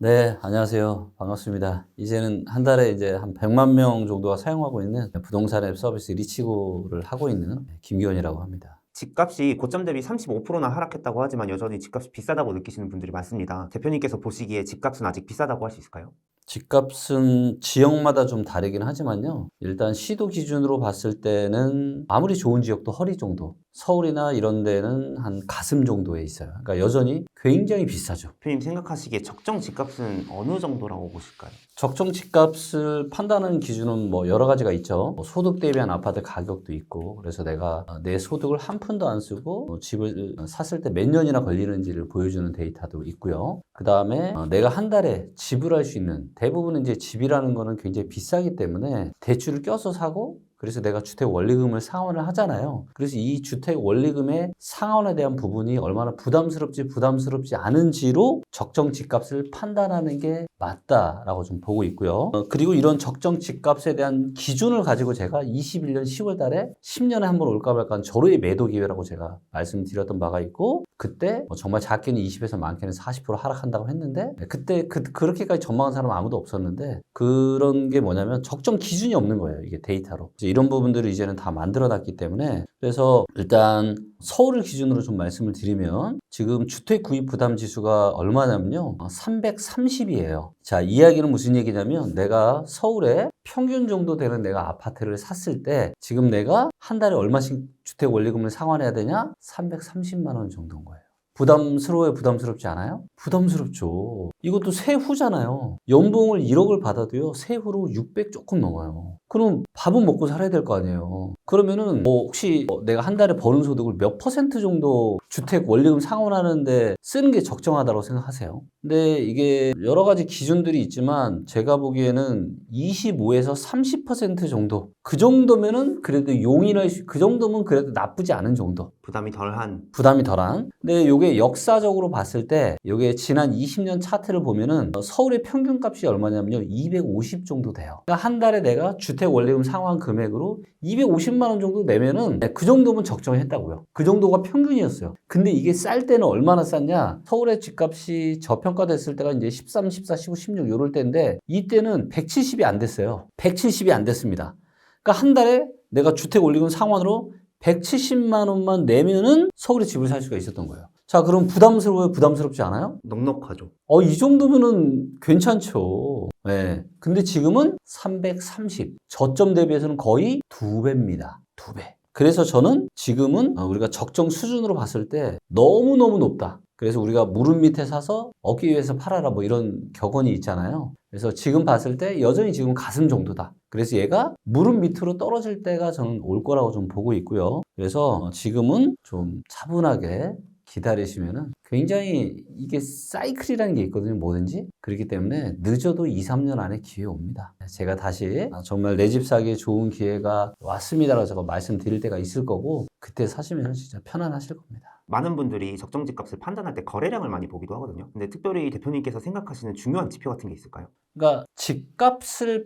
네, 안녕하세요. 반갑습니다. 이제는 한 달에 이제 한 100만 명 정도가 사용하고 있는 부동산 앱 서비스 리치고를 하고 있는 김기원이라고 합니다. 집값이 고점 대비 35%나 하락했다고 하지만 여전히 집값이 비싸다고 느끼시는 분들이 많습니다. 대표님께서 보시기에 집값은 아직 비싸다고 할 수 있을까요? 집값은 지역마다 좀 다르긴 하지만요. 일단 시도 기준으로 봤을 때는 아무리 좋은 지역도 허리 정도, 서울이나 이런 데는 한 가슴 정도에 있어요. 그러니까 여전히 굉장히 비싸죠. 대표님 생각하시기에 적정 집값은 어느 정도라고 보실까요? 적정 집값을 판단하는 기준은 뭐 여러 가지가 있죠. 뭐 소득 대비한 아파트 가격도 있고, 그래서 내가 내 소득을 한 푼도 안 쓰고 집을 샀을 때 몇 년이나 걸리는지를 보여주는 데이터도 있고요. 그 다음에 내가 한 달에 지불할 수 있는, 대부분 이제 집이라는 거는 굉장히 비싸기 때문에 대출을 껴서 사고, 그래서 내가 주택 원리금을 상환을 하잖아요. 그래서 이 주택 원리금의 상환에 대한 부분이 얼마나 부담스럽지 부담스럽지 않은지로 적정 집값을 판단하는 게 맞다라고 좀 보고 있고요. 그리고 이런 적정 집값에 대한 기준을 가지고 제가 21년 10월 달에 10년에 한 번 올까 말까 한 절호의 매도 기회라고 제가 말씀드렸던 바가 있고, 그때 정말 작게는 20에서 많게는 40% 하락한다고 했는데, 그때 그렇게까지 전망한 사람은 아무도 없었는데, 그런 게 뭐냐면 적정 기준이 없는 거예요. 이게 데이터로. 이런 부분들을 이제는 다 만들어 놨기 때문에, 그래서 일단 서울을 기준으로 좀 말씀을 드리면 지금 주택 구입 부담 지수가 얼마냐면요, 330이에요. 자, 이야기는 무슨 얘기냐면 내가 서울에 평균 정도 되는 내가 아파트를 샀을 때 지금 내가 한 달에 얼마씩 주택 원리금을 상환해야 되냐? 330만 원 정도인 거예요. 부담스러워요? 부담스럽지 않아요? 부담스럽죠. 이것도 세후잖아요. 연봉을 1억을 받아도요, 세후로 600 조금 넘어요. 그럼 밥은 먹고 살아야 될 거 아니에요. 그러면은 혹시 내가 한 달에 버는 소득을 몇 퍼센트 정도 주택 원리금 상환하는데 쓰는 게 적정하다고 생각하세요? 근데 이게 여러 가지 기준들이 있지만 제가 보기에는 25에서 30% 정도, 그 정도면은 그래도 용인할 수, 그 정도면 그래도 나쁘지 않은 정도. 부담이 덜한. 근데 요게 역사적으로 봤을 때 요게 지난 20년 차트를 보면은 서울의 평균 값이 얼마냐면요, 250 정도 돼요. 그러니까 한 달에 내가 주택 원리금 상환 금액으로 250만 원 정도 내면은 그 정도면 적정했다고요. 그 정도가 평균이었어요. 근데 이게 쌀 때는 얼마나 쌌냐? 서울의 집값이 저평가됐을 때가 이제 13, 14, 15, 16 요럴 때인데, 이때는 170이 안 됐어요. 170이 안 됐습니다. 그러니까 한 달에 내가 주택 원리금 상환으로 170만 원만 내면은 서울에 집을 살 수가 있었던 거예요. 자, 그럼 부담스러워요? 부담스럽지 않아요? 넉넉하죠. 이 정도면은 괜찮죠. 네. 근데 지금은 330. 저점 대비해서는 거의 2배입니다. 2배. 그래서 저는 지금은 우리가 적정 수준으로 봤을 때 너무너무 높다. 그래서 우리가 무릎 밑에 사서 어깨 위에서 팔아라, 뭐 이런 격언이 있잖아요. 그래서 지금 봤을 때 여전히 지금 가슴 정도다. 그래서 얘가 무릎 밑으로 떨어질 때가 저는 올 거라고 좀 보고 있고요. 그래서 지금은 좀 차분하게 기다리시면은 굉장히, 이게 사이클이라는 게 있거든요, 뭐든지. 그렇기 때문에 늦어도 2, 3년 안에 기회 옵니다. 제가 다시 정말 내 집 사기에 좋은 기회가 왔습니다라고 제가 말씀드릴 때가 있을 거고, 그때 사시면 진짜 편안하실 겁니다. 많은 분들이 적정 집값을 판단할 때 거래량을 많이 보기도 하거든요. 근데 특별히 대표님께서 생각하시는 중요한 지표 같은 게 있을까요? 그러니까 집값을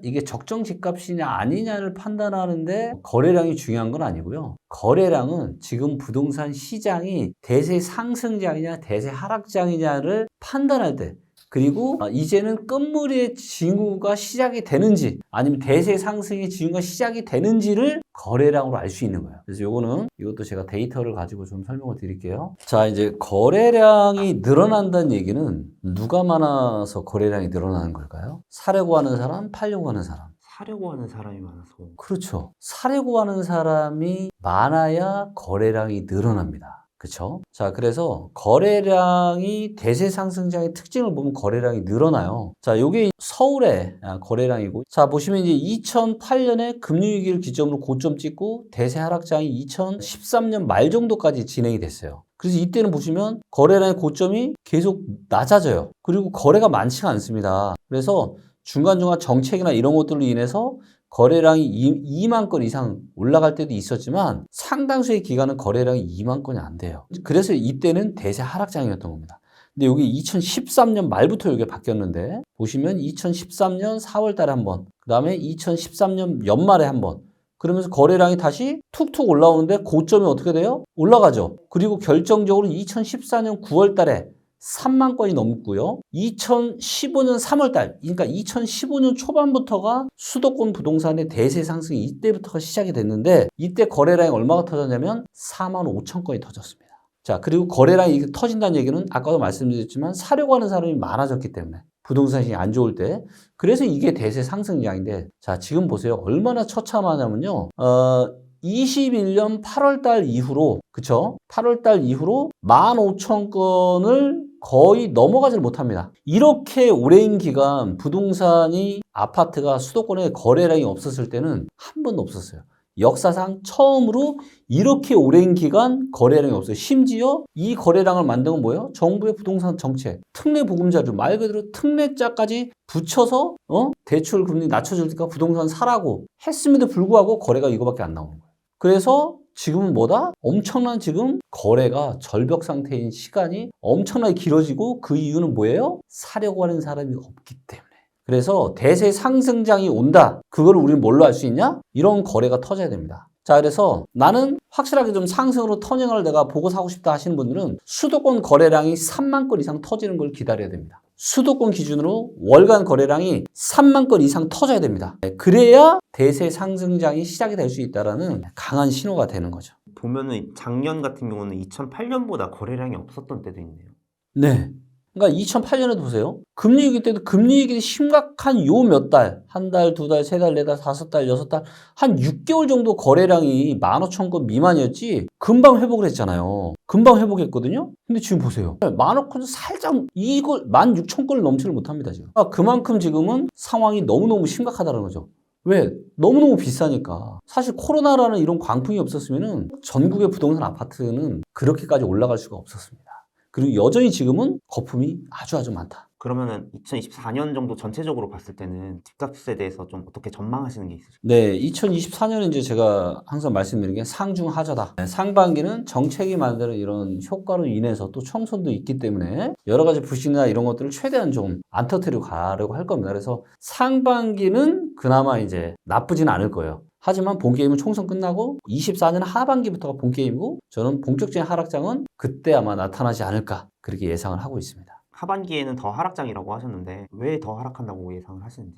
이게 적정 집값이냐 아니냐를 판단하는데 거래량이 중요한 건 아니고요. 거래량은 지금 부동산 시장이 대세 상승장이냐 대세 하락장이냐를 판단할 때, 그리고 이제는 끝물의 징후가 시작이 되는지 아니면 대세 상승의 징후가 시작이 되는지를 거래량으로 알 수 있는 거예요. 그래서 이것도 제가 데이터를 가지고 좀 설명을 드릴게요. 자, 이제 거래량이 늘어난다는 얘기는 누가 많아서 거래량이 늘어나는 걸까요? 사려고 하는 사람, 팔려고 하는 사람. 사려고 하는 사람이 많아서. 그렇죠. 사려고 하는 사람이 많아야 거래량이 늘어납니다. 그렇죠? 자, 그래서 거래량이 대세 상승장의 특징을 보면 거래량이 늘어나요. 자, 요게 서울의 거래량이고, 자, 보시면 이제 2008년에 금융위기를 기점으로 고점 찍고 대세 하락장이 2013년 말 정도까지 진행이 됐어요. 그래서 이때는 보시면 거래량의 고점이 계속 낮아져요. 그리고 거래가 많지가 않습니다. 그래서 중간중간 정책이나 이런 것들로 인해서 거래량이 2만 건 이상 올라갈 때도 있었지만 상당수의 기간은 거래량이 2만 건이 안 돼요. 그래서 이때는 대세 하락장이었던 겁니다. 근데 여기 2013년 말부터 이게 바뀌었는데, 보시면 2013년 4월 달에 한 번, 그 다음에 2013년 연말에 한 번, 그러면서 거래량이 다시 툭툭 올라오는데 고점이 어떻게 돼요? 올라가죠. 그리고 결정적으로 2014년 9월 달에 3만 건이 넘고요. 2015년 3월달, 그러니까 2015년 초반부터가 수도권 부동산의 대세 상승이 이때부터가 시작이 됐는데 이때 거래량이 얼마가 터졌냐면 4만 5천 건이 터졌습니다. 자, 그리고 거래량이 이렇게 터진다는 얘기는 아까도 말씀드렸지만 사려고 하는 사람이 많아졌기 때문에 부동산 시장이 안 좋을 때 그래서 이게 대세 상승량인데 자, 지금 보세요. 얼마나 처참하냐면요. 21년 8월 달 이후로, 그쵸? 8월 달 이후로 15,000건을 거의 넘어가지를 못합니다. 이렇게 오랜 기간 부동산이, 아파트가 수도권에 거래량이 없었을 때는 한 번도 없었어요. 역사상 처음으로 이렇게 오랜 기간 거래량이 없어요. 심지어 이 거래량을 만든 건 뭐예요? 정부의 부동산 정책, 특례보금자료, 말 그대로 특례자까지 붙여서 대출 금리 낮춰줄 테니까 부동산 사라고 했음에도 불구하고 거래가 이거밖에 안 나오는 거예요. 그래서 지금은 뭐다? 엄청난 지금 거래가 절벽 상태인 시간이 엄청나게 길어지고 그 이유는 뭐예요? 사려고 하는 사람이 없기 때문에. 그래서 대세 상승장이 온다. 그걸 우리는 뭘로 알 수 있냐? 이런 거래가 터져야 됩니다. 자, 그래서 나는 확실하게 좀 상승으로 터닝을 내가 보고 사고 싶다 하시는 분들은 수도권 거래량이 3만 건 이상 터지는 걸 기다려야 됩니다. 수도권 기준으로 월간 거래량이 3만 건 이상 터져야 됩니다. 그래야 대세 상승장이 시작이 될 수 있다는 강한 신호가 되는 거죠. 보면은 작년 같은 경우는 2008년보다 거래량이 없었던 때도 있네요. 네. 그러니까 2008년에도 보세요. 금리 위기 때도 금리 위기 심각한 요 몇 달, 한 달, 두 달, 세 달, 네 달, 다섯 달, 여섯 달, 한 6개월 정도 거래량이 15,000건 미만이었지 금방 회복을 했잖아요. 금방 회복했거든요. 근데 지금 보세요. 15,000건 살짝 이걸 16,000건을 넘지를 못합니다, 지금. 그만큼 지금은 상황이 너무너무 심각하다는 거죠. 왜? 너무너무 비싸니까. 사실 코로나라는 이런 광풍이 없었으면은 전국의 부동산 아파트는 그렇게까지 올라갈 수가 없었습니다. 그리고 여전히 지금은 거품이 아주 많다. 그러면은 2024년 정도 전체적으로 봤을 때는 집값에 대해서 좀 어떻게 전망하시는 게 있으실까요? 네, 2024년은 이제 제가 항상 말씀드리는 게 상중하저다. 상반기는 정책이 만드는 이런 효과로 인해서 또 총선도 있기 때문에 여러 가지 부실이나 이런 것들을 최대한 좀 안 터뜨리고 가려고 할 겁니다. 그래서 상반기는 그나마 이제 나쁘진 않을 거예요. 하지만 본게임은 총선 끝나고 24년 하반기부터가 본게임이고 저는 본격적인 하락장은 그때 아마 나타나지 않을까 그렇게 예상을 하고 있습니다. 하반기에는 더 하락장이라고 하셨는데 왜 더 하락한다고 예상을 하시는지?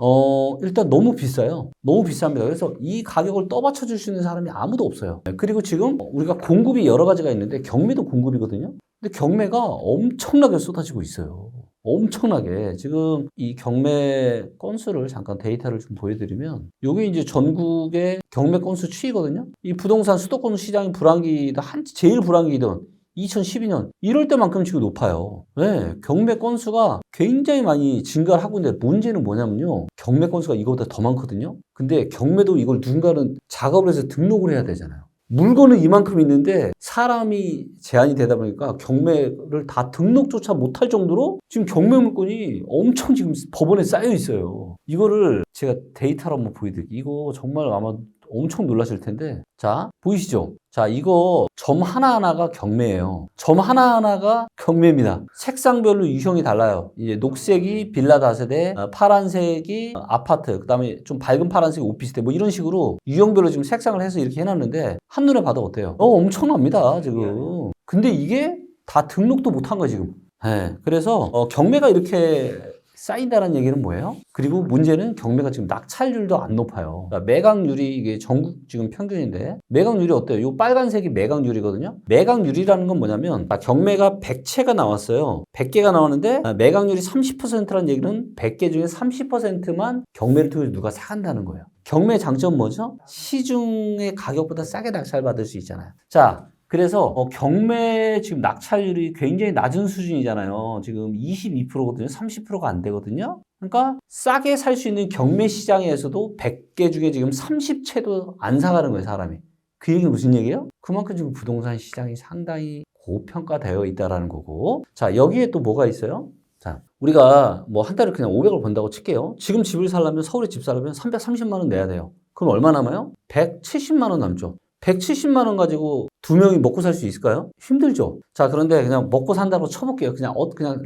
일단 너무 비싸요. 너무 비쌉니다. 그래서 이 가격을 떠받쳐 줄 수 있는 사람이 아무도 없어요. 그리고 지금 우리가 공급이 여러 가지가 있는데 경매도 공급이거든요. 근데 경매가 엄청나게 쏟아지고 있어요. 엄청나게. 지금 이 경매 건수를 잠깐 데이터를 좀 보여드리면 이게 이제 전국의 경매 건수 추이거든요. 이 부동산 수도권 시장이 불황기다 제일 불황기던 2012년 이럴 때만큼 지금 높아요. 네, 경매 건수가 굉장히 많이 증가를 하고 있는데 문제는 뭐냐면요. 경매 건수가 이거보다 더 많거든요. 근데 경매도 이걸 누군가는 작업을 해서 등록을 해야 되잖아요. 물건은 이만큼 있는데 사람이 제한이 되다 보니까 경매를 다 등록조차 못할 정도로 지금 경매 물건이 엄청 지금 법원에 쌓여 있어요. 이거를 제가 데이터로 한번 보여드릴게요. 이거 정말 아마 엄청 놀라실 텐데 자 보이시죠? 자 이거 점 하나하나가 경매예요. 점 하나하나가 경매입니다. 색상별로 유형이 달라요. 이제 녹색이 빌라 다세대, 파란색이 아파트, 그 다음에 좀 밝은 파란색이 오피스텔 뭐 이런 식으로 유형별로 지금 색상을 해서 이렇게 해놨는데 한눈에 봐도 어때요? 엄청납니다 지금. 근데 이게 다 등록도 못한 거예요 지금. 네, 그래서 경매가 이렇게 쌓인다는 얘기는 뭐예요? 그리고 문제는 경매가 지금 낙찰률도 안 높아요. 그러니까 매각률이 이게 전국 지금 평균인데 매각률이 어때요? 이 빨간색이 매각률이거든요. 매각률이라는 건 뭐냐면 경매가 100채가 나왔어요. 100개가 나왔는데 매각률이 30%라는 얘기는 100개 중에 30%만 경매를 통해서 누가 사간다는 거예요. 경매의 장점은 뭐죠? 시중의 가격보다 싸게 낙찰받을 수 있잖아요. 자, 그래서 경매 지금 낙찰률이 굉장히 낮은 수준이잖아요. 지금 22%거든요. 30%가 안 되거든요. 그러니까 싸게 살 수 있는 경매 시장에서도 100개 중에 지금 30채도 안 사가는 거예요, 사람이. 그 얘기는 무슨 얘기예요? 그만큼 지금 부동산 시장이 상당히 고평가되어 있다는 거고. 자, 여기에 또 뭐가 있어요? 자, 우리가 뭐 한 달에 그냥 500을 번다고 칠게요. 지금 집을 살려면 서울에 집 살려면 330만 원 내야 돼요. 그럼 얼마 남아요? 170만 원 남죠. 170만 원 가지고 두 명이 먹고 살 수 있을까요? 힘들죠. 자, 그런데 그냥 먹고 산다고 쳐볼게요. 그냥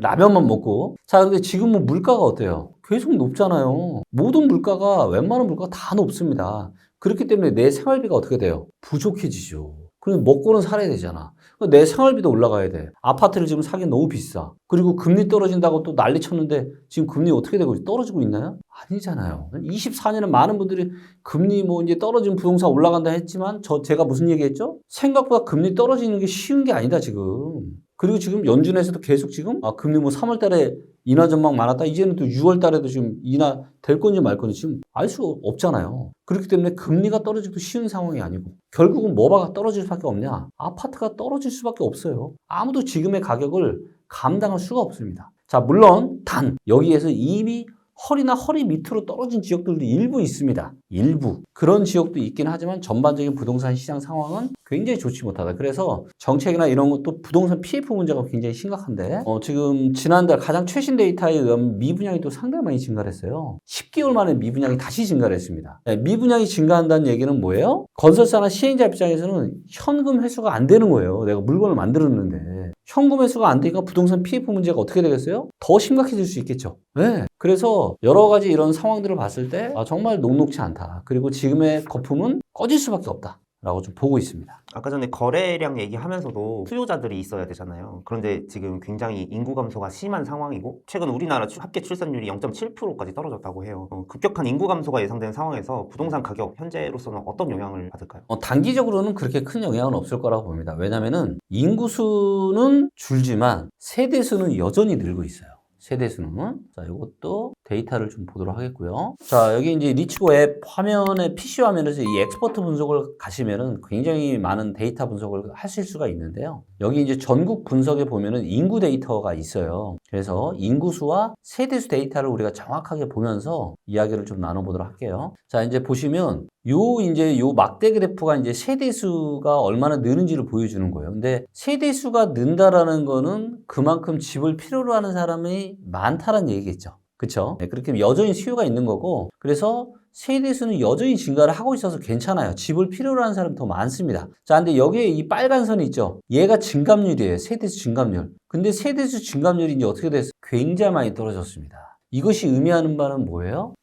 라면만 먹고. 자, 근데 지금은 물가가 어때요? 계속 높잖아요. 모든 물가가 웬만한 물가가 다 높습니다. 그렇기 때문에 내 생활비가 어떻게 돼요? 부족해지죠. 그럼 먹고는 살아야 되잖아. 내 생활비도 올라가야 돼. 아파트를 지금 사기엔 너무 비싸. 그리고 금리 떨어진다고 또 난리 쳤는데 지금 금리 어떻게 되고 떨어지고 있나요? 아니잖아요. 24년에 많은 분들이 금리 뭐 이제 떨어지면 부동산 올라간다 했지만 제가 무슨 얘기했죠? 생각보다 금리 떨어지는 게 쉬운 게 아니다 지금. 그리고 지금 연준에서도 계속 지금 금리 뭐 3월 달에 인하 전망 많았다. 이제는 또 6월 달에도 지금 인하 될 건지 말 건지 지금 알 수가 없잖아요. 그렇기 때문에 금리가 떨어지기도 쉬운 상황이 아니고 결국은 뭐가 떨어질 수밖에 없냐? 아파트가 떨어질 수밖에 없어요. 아무도 지금의 가격을 감당할 수가 없습니다. 자, 물론 여기에서 이미 허리나 허리 밑으로 떨어진 지역들도 일부 있습니다. 일부. 그런 지역도 있긴 하지만 전반적인 부동산 시장 상황은 굉장히 좋지 못하다. 그래서 정책이나 이런 것도 부동산 PF 문제가 굉장히 심각한데 지금 지난달 가장 최신 데이터에 의하면 미분양이 또 상당히 많이 증가를 했어요. 10개월 만에 미분양이 다시 증가를 했습니다. 네, 미분양이 증가한다는 얘기는 뭐예요? 건설사나 시행자 입장에서는 현금 회수가 안 되는 거예요. 내가 물건을 만들었는데. 현금 회수가 안 되니까 부동산 PF 문제가 어떻게 되겠어요? 더 심각해질 수 있겠죠. 네. 그래서 여러 가지 이런 상황들을 봤을 때 정말 녹록지 않다. 그리고 지금의 거품은 꺼질 수밖에 없다. 라고 좀 보고 있습니다. 아까 전에 거래량 얘기하면서도 수요자들이 있어야 되잖아요. 그런데 지금 굉장히 인구 감소가 심한 상황이고 최근 우리나라 합계 출산율이 0.7%까지 떨어졌다고 해요. 급격한 인구 감소가 예상되는 상황에서 부동산 가격 현재로서는 어떤 영향을 받을까요? 단기적으로는 그렇게 큰 영향은 없을 거라고 봅니다. 왜냐하면 인구수는 줄지만 세대수는 여전히 늘고 있어요. 세대수는. 자, 이것도 데이터를 좀 보도록 하겠고요. 자, 여기 이제 리치고 앱 화면에, PC 화면에서 이 엑스퍼트 분석을 가시면은 굉장히 많은 데이터 분석을 하실 수가 있는데요. 여기 이제 전국 분석에 보면은 인구 데이터가 있어요. 그래서 인구수와 세대수 데이터를 우리가 정확하게 보면서 이야기를 좀 나눠보도록 할게요. 자, 이제 보시면 요 막대 그래프가 이제 세대수가 얼마나 느는지를 보여주는 거예요. 근데 세대수가 는다라는 거는 그만큼 집을 필요로 하는 사람이 많다는 얘기겠죠. 그쵸? 네, 그렇게 여전히 수요가 있는 거고, 그래서 세대수는 여전히 증가를 하고 있어서 괜찮아요. 집을 필요로 하는 사람이 더 많습니다. 자, 근데 여기에 이 빨간 선이 있죠? 얘가 증감률이에요. 세대수 증감률. 근데 세대수 증감률이 이제 어떻게 됐어요? 굉장히 많이 떨어졌습니다. 이것이 의미하는 바는 뭐예요?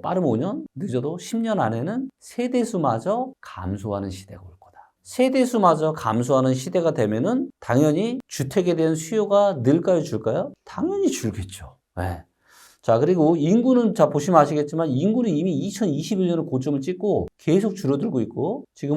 빠르면 5년, 늦어도 10년 안에는 세대수마저 감소하는 시대가 올 거다. 세대수마저 감소하는 시대가 되면은 당연히 주택에 대한 수요가 늘까요, 줄까요? 당연히 줄겠죠. 네. 자, 그리고 인구는, 자, 보시면 아시겠지만 인구는 이미 2021년에 고점을 찍고 계속 줄어들고 있고 지금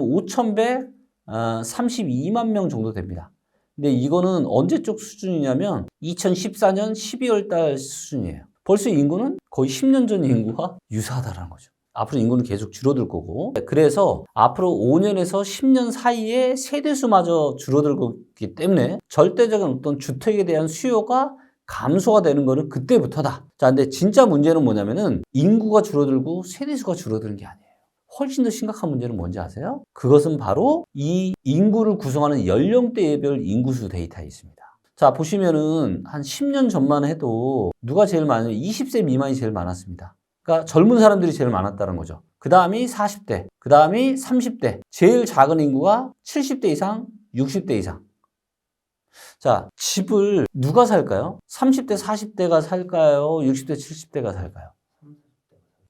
5,132만 명 정도 됩니다. 근데 이거는 언제적 수준이냐면 2014년 12월 달 수준이에요. 벌써 인구는 거의 10년 전 인구와 유사하다는 거죠. 앞으로 인구는 계속 줄어들 거고. 그래서 앞으로 5년에서 10년 사이에 세대수마저 줄어들 거기 때문에 절대적인 어떤 주택에 대한 수요가 감소가 되는 거는 그때부터다. 자, 근데 진짜 문제는 뭐냐면은 인구가 줄어들고 세대수가 줄어드는 게 아니에요. 훨씬 더 심각한 문제는 뭔지 아세요? 그것은 바로 이 인구를 구성하는 연령대별 인구수 데이터에 있습니다. 자, 보시면은 한 10년 전만 해도 누가 제일 많아요? 20세 미만이 제일 많았습니다. 그러니까 젊은 사람들이 제일 많았다는 거죠. 그 다음이 40대, 그 다음이 30대, 제일 작은 인구가 70대 이상, 60대 이상. 자, 집을 누가 살까요? 30대, 40대가 살까요? 60대, 70대가 살까요?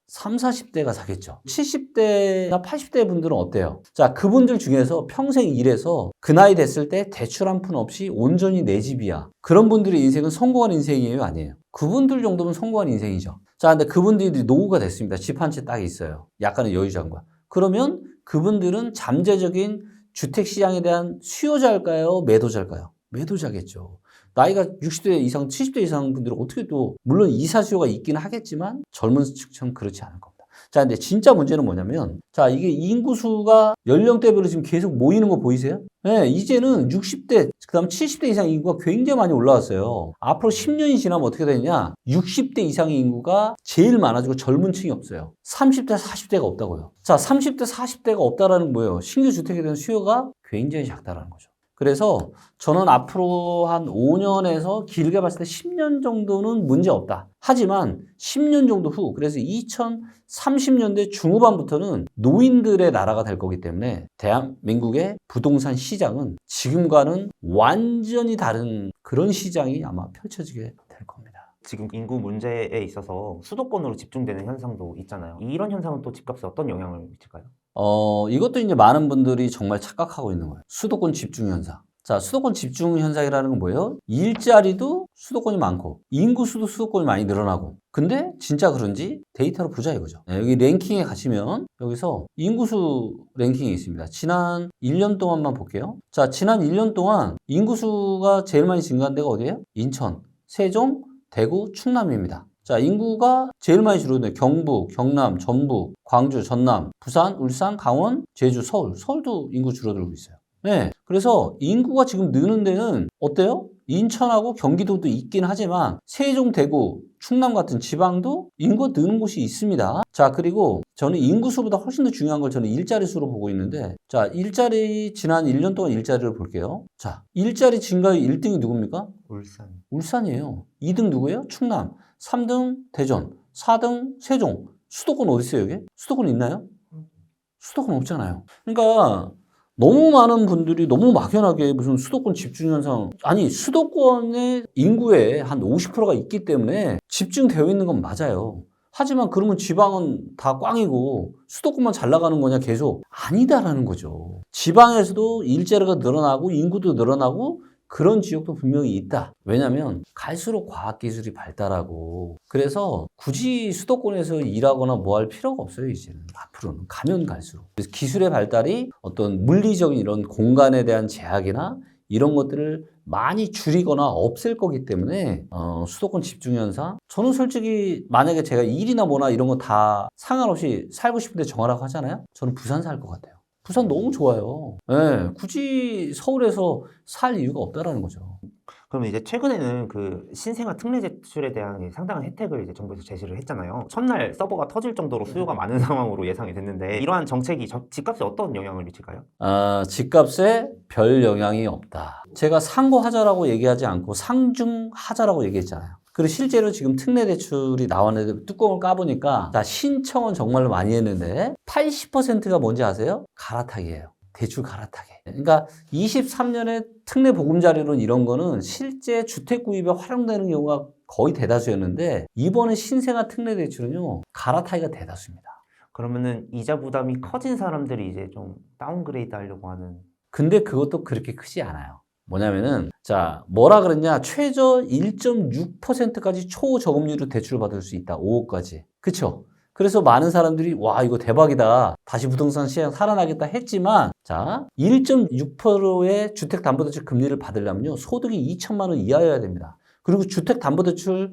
30, 40대가 사겠죠. 70대나 80대 분들은 어때요? 자, 그분들 중에서 평생 일해서 그 나이 됐을 때 대출 한 푼 없이 온전히 내 집이야. 그런 분들의 인생은 성공한 인생이에요? 아니에요? 그분들 정도면 성공한 인생이죠. 자, 근데 그분들이 노후가 됐습니다. 집 한 채 딱 있어요. 약간의 여유자금과. 그러면 그분들은 잠재적인 주택시장에 대한 수요자일까요? 매도자일까요? 매도자겠죠. 나이가 60대 이상, 70대 이상 분들은 어떻게 또, 물론 이사 수요가 있긴 하겠지만 젊은 층처럼 그렇지 않을 겁니다. 자, 근데 진짜 문제는 뭐냐면, 자, 이게 인구수가 연령대별로 지금 계속 모이는 거 보이세요? 네, 이제는 60대, 그 다음 70대 이상 인구가 굉장히 많이 올라왔어요. 앞으로 10년이 지나면 어떻게 되느냐? 60대 이상의 인구가 제일 많아지고 젊은 층이 없어요. 30대, 40대가 없다고요. 자, 30대, 40대가 없다라는 뭐예요? 신규 주택에 대한 수요가 굉장히 작다라는 거죠. 그래서 저는 앞으로 한 5년에서 길게 봤을 때 10년 정도는 문제 없다. 하지만 10년 정도 후, 그래서 2030년대 중후반부터는 노인들의 나라가 될 거기 때문에 대한민국의 부동산 시장은 지금과는 완전히 다른 그런 시장이 아마 펼쳐지게 될 겁니다. 지금 인구 문제에 있어서 수도권으로 집중되는 현상도 있잖아요. 이런 현상은 또 집값에 어떤 영향을 미칠까요? 이것도 이제 많은 분들이 정말 착각하고 있는 거예요. 수도권 집중 현상. 자, 수도권 집중 현상이라는 건 뭐예요? 일자리도 수도권이 많고 인구 수도 수도권이 많이 늘어나고 근데 진짜 그런지 데이터로 보자 이거죠. 네, 여기 랭킹에 가시면 여기서 인구수 랭킹이 있습니다. 지난 1년 동안만 볼게요. 자, 지난 1년 동안 인구수가 제일 많이 증가한 데가 어디예요? 인천, 세종, 대구, 충남입니다. 자, 인구가 제일 많이 줄어드네요. 경북, 경남, 전북, 광주, 전남, 부산, 울산, 강원, 제주, 서울. 서울도 인구 줄어들고 있어요. 네. 그래서 인구가 지금 느는 데는 어때요? 인천하고 경기도도 있긴 하지만 세종, 대구, 충남 같은 지방도 인구가 느는 곳이 있습니다. 자, 그리고 저는 인구수보다 훨씬 더 중요한 걸 저는 일자리 수로 보고 있는데 자, 일자리 지난 1년 동안 일자리를 볼게요. 자, 일자리 증가의 1등이 누굽니까? 울산. 울산이에요. 2등 누구예요? 충남. 3등 대전. 4등 세종. 수도권 어디 있어요, 여기? 수도권 있나요? 수도권 없잖아요. 그러니까 너무 많은 분들이 너무 막연하게 무슨 수도권 집중 현상 아니 수도권의 인구의 한 50%가 있기 때문에 집중되어 있는 건 맞아요. 하지만 그러면 지방은 다 꽝이고 수도권만 잘 나가는 거냐 계속 아니다라는 거죠. 지방에서도 일자리가 늘어나고 인구도 늘어나고 그런 지역도 분명히 있다. 왜냐하면 갈수록 과학기술이 발달하고 그래서 굳이 수도권에서 일하거나 뭐 할 필요가 없어요. 이제는 앞으로는 가면 갈수록. 그래서 기술의 발달이 어떤 물리적인 이런 공간에 대한 제약이나 이런 것들을 많이 줄이거나 없앨 거기 때문에 수도권 집중 현상 저는 솔직히 만약에 제가 일이나 뭐나 이런 거 다 상관없이 살고 싶은데 정하라고 하잖아요. 저는 부산 살 것 같아요. 부산 너무 좋아요. 네, 굳이 서울에서 살 이유가 없다라는 거죠. 그러면 이제 최근에는 그 신생아 특례 제출에 대한 상당한 혜택을 이제 정부에서 제시를 했잖아요. 첫날 서버가 터질 정도로 수요가 많은 상황으로 예상이 됐는데 이러한 정책이 집값에 어떤 영향을 미칠까요? 집값에 별 영향이 없다. 제가 상고하자라고 얘기하지 않고 상중하자라고 얘기했잖아요. 그리고 실제로 지금 특례 대출이 나왔는데 뚜껑을 까보니까 자, 신청은 정말로 많이 했는데 80%가 뭔지 아세요? 갈아타기예요. 대출 갈아타기. 그러니까 23년에 특례 보금자리론 이런 거는 실제 주택 구입에 활용되는 경우가 거의 대다수였는데 이번에 신생아 특례 대출은요 갈아타기가 대다수입니다. 그러면은 이자 부담이 커진 사람들이 이제 좀 다운그레이드 하려고 하는. 근데 그것도 그렇게 크지 않아요. 뭐냐면은 자 뭐라 그랬냐 최저 1.6%까지 초저금리로 대출을 받을 수 있다. 5억까지. 그쵸? 그래서 많은 사람들이 와 이거 대박이다. 다시 부동산 시장 살아나겠다 했지만 자 1.6%의 주택담보대출 금리를 받으려면요 소득이 2천만 원 이하여야 됩니다. 그리고 주택담보대출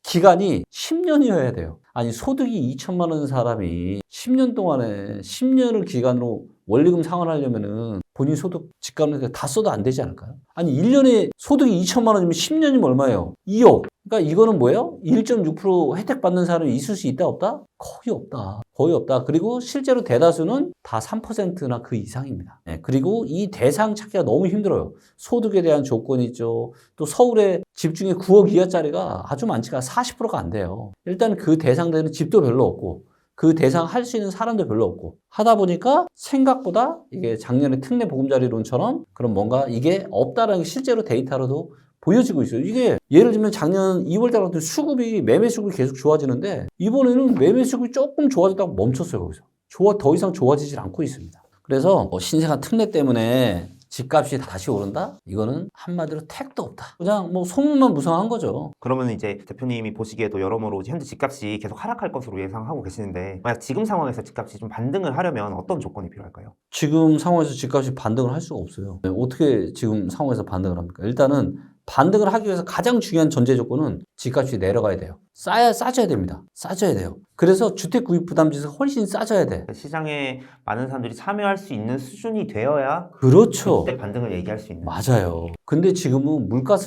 기간이 10년이어야 돼요. 아니 소득이 2천만 원 사람이 10년 동안에 10년을 기간으로 원리금 상환하려면은 본인 소득 집값을 다 써도 안 되지 않을까요? 아니 1년에 소득이 2천만 원이면 10년이면 얼마예요? 2억. 그러니까 이거는 뭐예요? 1.6% 혜택 받는 사람이 있을 수 있다 없다? 거의 없다. 거의 없다. 그리고 실제로 대다수는 다 3%나 그 이상입니다. 네, 그리고 이 대상 찾기가 너무 힘들어요. 소득에 대한 조건이 있죠. 또 서울에 집 중에 9억 이하짜리가 아주 많지가 40%가 안 돼요. 일단 그 대상되는 집도 별로 없고 그 대상 할 수 있는 사람도 별로 없고 하다 보니까 생각보다 이게 작년에 특례 보금자리론처럼 그런 뭔가 이게 없다라는 게 실제로 데이터로도 보여지고 있어요. 이게 예를 들면 작년 2월달 같은 수급이 매매 수급이 계속 좋아지는데 이번에는 매매 수급이 조금 좋아지다가 멈췄어요. 거기서 더 이상 좋아지질 않고 있습니다. 그래서 신생아 특례 때문에 집값이 다시 오른다? 이거는 한마디로 택도 없다. 그냥 뭐 소문만 무성한 거죠. 그러면 이제 대표님이 보시기에도 여러모로 현재 집값이 계속 하락할 것으로 예상하고 계시는데 만약 지금 상황에서 집값이 좀 반등을 하려면 어떤 조건이 필요할까요? 지금 상황에서 집값이 반등을 할 수가 없어요. 어떻게 지금 상황에서 반등을 합니까? 일단은 반등을 하기 위해서 가장 중요한 전제 조건은 집값이 내려가야 돼요. 싸져야 됩니다. 싸져야 돼요. 그래서 주택 구입 부담 지수가 훨씬 싸져야 돼. 시장에 많은 사람들이 참여할 수 있는 수준이 되어야 그렇죠. 그때 반등을 얘기할 수 있는. 맞아요. 근데 지금은 물가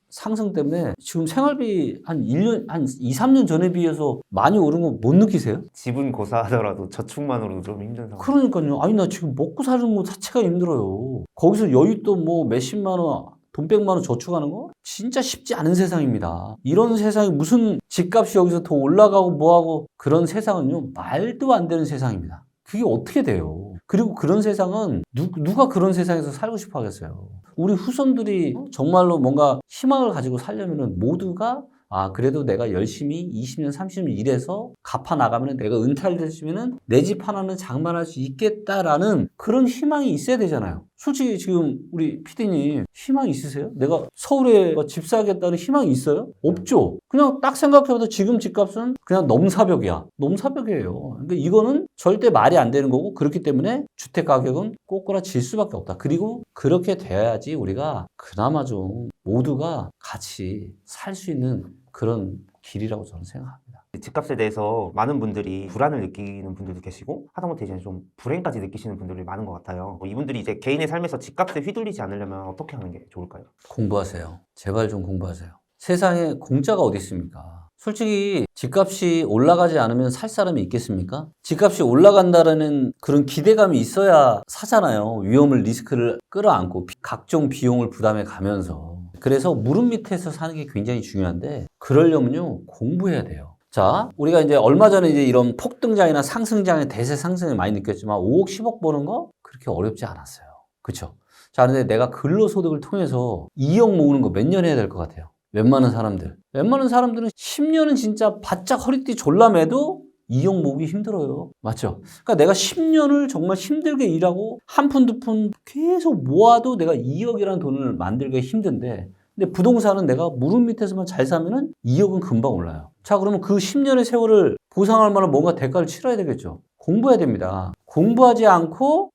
상승 때문에 지금 생활비 한 1년, 한 2, 3년 전에 비해서 많이 오른 거 못 느끼세요? 집은 고사하더라도 저축만으로도 좀 힘든 상황. 그러니까요. 아니, 나 지금 먹고 사는 거 자체가 힘들어요. 거기서 여윳돈 뭐 몇십만 원, 돈 100만 원 저축하는 거 진짜 쉽지 않은 세상입니다. 이런 세상이 무슨 집값이 여기서 더 올라가고 뭐하고 그런 세상은요 말도 안 되는 세상입니다. 그게 어떻게 돼요? 그리고 그런 세상은 누가 그런 세상에서 살고 싶어 하겠어요? 우리 후손들이 정말로 뭔가 희망을 가지고 살려면은 모두가 아, 그래도 내가 열심히 20년, 30년 일해서 갚아 나가면 내가 은퇴할 때쯤에는 내 집 하나는 장만할 수 있겠다라는 그런 희망이 있어야 되잖아요. 솔직히 지금 우리 PD님 희망 있으세요? 내가 서울에 집 사겠다는 희망이 있어요? 없죠. 그냥 딱 생각해봐도 지금 집값은 그냥 넘사벽이야. 넘사벽이에요. 그러니까 이거는 절대 말이 안 되는 거고 그렇기 때문에 주택 가격은 꼬꾸라질 수밖에 없다. 그리고 그렇게 돼야지 우리가 그나마 좀 모두가 같이 살 수 있는 그런 길이라고 저는 생각합니다. 집값에 대해서 많은 분들이 불안을 느끼는 분들도 계시고 하다못해 이제 좀 불행까지 느끼시는 분들이 많은 것 같아요. 이분들이 이제 개인의 삶에서 집값에 휘둘리지 않으려면 어떻게 하는 게 좋을까요? 공부하세요. 제발 좀 공부하세요. 세상에 공짜가 어디 있습니까? 솔직히 집값이 올라가지 않으면 살 사람이 있겠습니까? 집값이 올라간다는 그런 기대감이 있어야 사잖아요. 위험을 리스크를 끌어안고 각종 비용을 부담해 가면서. 그래서 무릎 밑에서 사는 게 굉장히 중요한데 그러려면요 공부해야 돼요. 자, 우리가 이제 얼마 전에 이제 이런 폭등장이나 상승장의 대세 상승을 많이 느꼈지만 5억, 10억 버는 거 그렇게 어렵지 않았어요. 그렇죠? 자, 근데 내가 근로소득을 통해서 2억 모으는 거 몇 년 해야 될 것 같아요? 웬만한 사람들은 10년은 진짜 바짝 허리띠 졸라매도 2억 모으기 힘들어요. 맞죠? 그러니까 내가 10년을 정말 힘들게 일하고 한 푼, 두 푼 계속 모아도 내가 2억이라는 돈을 만들기가 힘든데 근데 부동산은 내가 무릎 밑에서만 잘 사면은 2억은 금방 올라요. 자, 그러면 그 10년의 세월을 보상할 만한 뭔가 대가를 치러야 되겠죠. 공부해야 됩니다. 공부하지 않고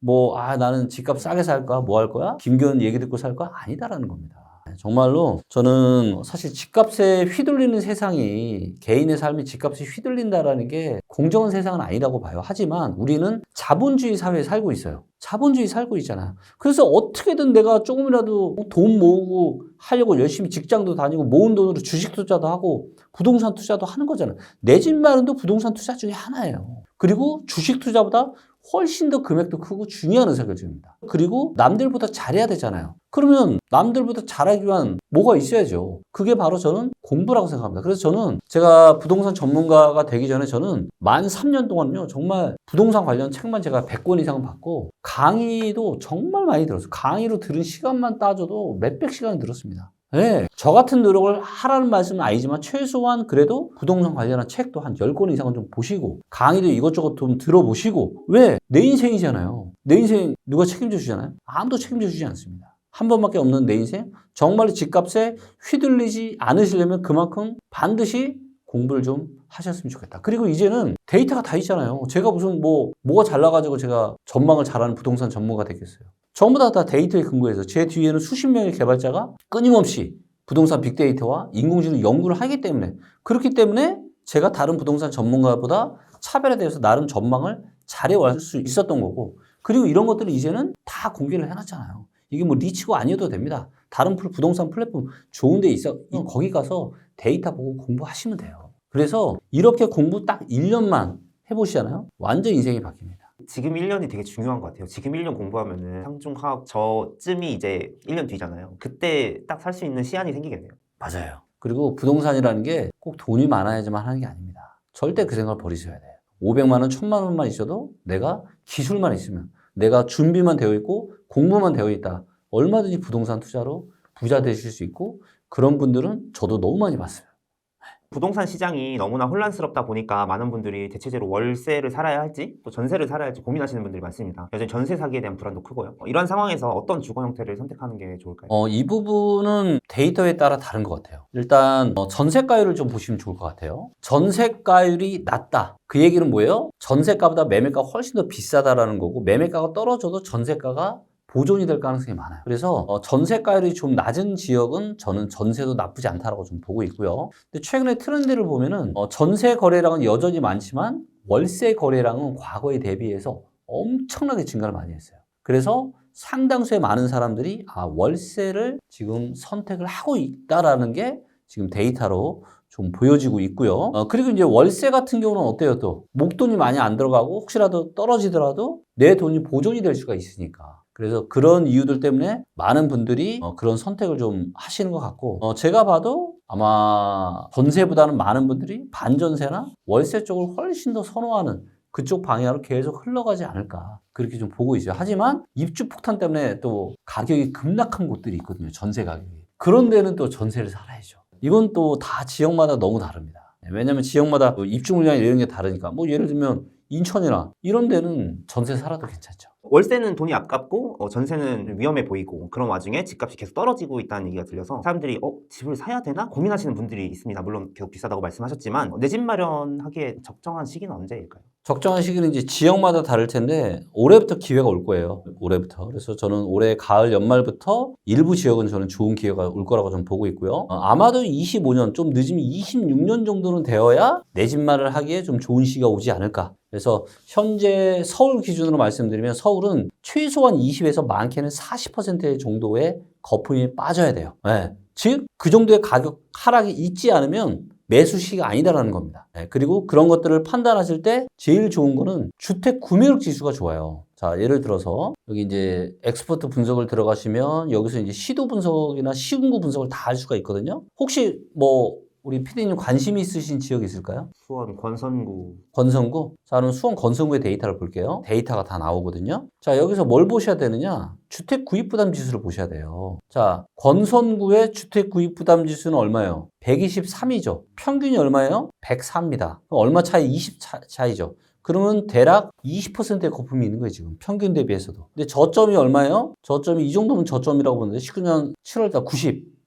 나는 집값 싸게 살까? 뭐 할 거야? 김기현 얘기 듣고 살 거야? 아니다라는 겁니다. 정말로 저는 사실 집값에 휘둘리는 세상이 개인의 삶이 집값에 휘둘린다라는 게 공정한 세상은 아니라고 봐요. 하지만 우리는 자본주의 사회에 살고 있어요. 자본주의 살고 있잖아요. 그래서 어떻게든 내가 조금이라도 돈 모으고 하려고 열심히 직장도 다니고 모은 돈으로 주식 투자도 하고 부동산 투자도 하는 거잖아요. 내 집 마련도 부동산 투자 중에 하나예요. 그리고 주식 투자보다 훨씬 더 금액도 크고 중요한 의사결정입니다. 그리고 남들보다 잘해야 되잖아요. 그러면 남들보다 잘하기 위한 뭐가 있어야죠. 그게 바로 저는 공부라고 생각합니다. 그래서 저는 제가 부동산 전문가가 되기 전에 저는 만 3년 동안요. 정말 부동산 관련 책만 제가 100권 이상 받고 강의도 정말 많이 들었어요. 강의로 들은 시간만 따져도 몇백 시간이 들었습니다. 네, 저 같은 노력을 하라는 말씀은 아니지만 최소한 그래도 부동산 관련한 책도 한 10권 이상은 좀 보시고 강의도 이것저것 좀 들어보시고 왜? 내 인생이잖아요. 내 인생 누가 책임져 주잖아요? 아무도 책임져 주지 않습니다. 한 번밖에 없는 내 인생 정말로 집값에 휘둘리지 않으시려면 그만큼 반드시 공부를 좀 하셨으면 좋겠다. 그리고 이제는 데이터가 다 있잖아요. 제가 무슨 뭐가 잘나가지고 제가 전망을 잘하는 부동산 전문가가 되겠어요. 전부 다 데이터에 근거해서 제 뒤에는 수십 명의 개발자가 끊임없이 부동산 빅데이터와 인공지능 연구를 하기 때문에 그렇기 때문에 제가 다른 부동산 전문가보다 차별화되어서 나름 전망을 잘해올 수 있었던 거고 그리고 이런 것들을 이제는 다 공개를 해놨잖아요. 이게 리치고 아니어도 됩니다. 다른 부동산 플랫폼 좋은 데 있어 거기 가서 데이터 보고 공부하시면 돼요. 그래서 이렇게 공부 딱 1년만 해보시잖아요. 완전 인생이 바뀝니다. 지금 1년이 되게 중요한 것 같아요. 지금 1년 공부하면은 상중하업 저쯤이 이제 1년 뒤잖아요. 그때 딱 살 수 있는 시한이 생기겠네요. 맞아요. 그리고 부동산이라는 게 꼭 돈이 많아야지만 하는 게 아닙니다. 절대 그 생각을 버리셔야 돼요. 500만 원, 1000만 원만 있어도 내가 기술만 있으면 내가 준비만 되어 있고 공부만 되어 있다. 얼마든지 부동산 투자로 부자 되실 수 있고 그런 분들은 저도 너무 많이 봤어요. 부동산 시장이 너무나 혼란스럽다 보니까 많은 분들이 대체적으로 월세를 살아야 할지 또 전세를 살아야 할지 고민하시는 분들이 많습니다. 여전히 전세 사기에 대한 불안도 크고요. 이런 상황에서 어떤 주거 형태를 선택하는 게 좋을까요? 이 부분은 데이터에 따라 다른 것 같아요. 일단 전세가율을 좀 보시면 좋을 것 같아요. 전세가율이 낮다. 그 얘기는 뭐예요? 전세가보다 매매가가 훨씬 더 비싸다라는 거고 매매가가 떨어져도 전세가가 보존이 될 가능성이 많아요. 그래서 전세가율이 좀 낮은 지역은 저는 전세도 나쁘지 않다라고 좀 보고 있고요. 근데 최근에 트렌드를 보면은 전세 거래량은 여전히 많지만 월세 거래량은 과거에 대비해서 엄청나게 증가를 많이 했어요. 그래서 상당수의 많은 사람들이 월세를 지금 선택을 하고 있다라는 게 지금 데이터로 좀 보여지고 있고요. 그리고 이제 월세 같은 경우는 어때요? 또 목돈이 많이 안 들어가고 혹시라도 떨어지더라도 내 돈이 보존이 될 수가 있으니까. 그래서 그런 이유들 때문에 많은 분들이 그런 선택을 좀 하시는 것 같고 제가 봐도 아마 전세보다는 많은 분들이 반전세나 월세 쪽을 훨씬 더 선호하는 그쪽 방향으로 계속 흘러가지 않을까 그렇게 좀 보고 있어요. 하지만 입주 폭탄 때문에 또 가격이 급락한 곳들이 있거든요. 전세 가격이. 그런 데는 또 전세를 살아야죠. 이건 또 다 지역마다 너무 다릅니다. 왜냐면 지역마다 입주 물량이 이런 게 다르니까. 뭐 예를 들면 인천이나 이런 데는 전세 살아도 괜찮죠. 월세는 돈이 아깝고 전세는 위험해 보이고 그런 와중에 집값이 계속 떨어지고 있다는 얘기가 들려서 사람들이 집을 사야 되나 고민하시는 분들이 있습니다. 물론 계속 비싸다고 말씀하셨지만 내 집 마련하기에 적정한 시기는 언제일까요? 적정한 시기는 이제 지역마다 다를 텐데 올해부터 기회가 올 거예요. 올해부터. 그래서 저는 올해 가을 연말부터 일부 지역은 저는 좋은 기회가 올 거라고 좀 보고 있고요. 아마도 25년 좀 늦으면 26년 정도는 되어야 내 집 마련을 하기에 좀 좋은 시기가 오지 않을까. 그래서 현재 서울 기준으로 말씀드리면 서울은 최소한 20에서 많게는 40% 정도의 거품이 빠져야 돼요. 네. 즉, 그 정도의 가격 하락이 있지 않으면 매수 시기가 아니다라는 겁니다. 네. 그리고 그런 것들을 판단하실 때 제일 좋은 거는 주택 구매력 지수가 좋아요. 자, 예를 들어서 여기 이제 엑스퍼트 분석을 들어가시면 여기서 이제 시도 분석이나 시군구 분석을 다 할 수가 있거든요. 혹시 뭐 우리 PD님 관심이 있으신 지역이 있을까요? 수원 권선구. 권선구? 자, 그럼 수원 권선구의 데이터를 볼게요. 데이터가 다 나오거든요. 자, 여기서 뭘 보셔야 되느냐? 주택 구입 부담 지수를 보셔야 돼요. 자, 권선구의 주택 구입 부담 지수는 얼마예요? 123이죠. 평균이 얼마예요? 104입니다. 얼마 차이? 20 차이죠. 그러면 대략 20%의 거품이 있는 거예요, 지금. 평균 대비해서도. 근데 저점이 얼마예요? 저점이 이 정도면 저점이라고 보는데 19년 7월달 90.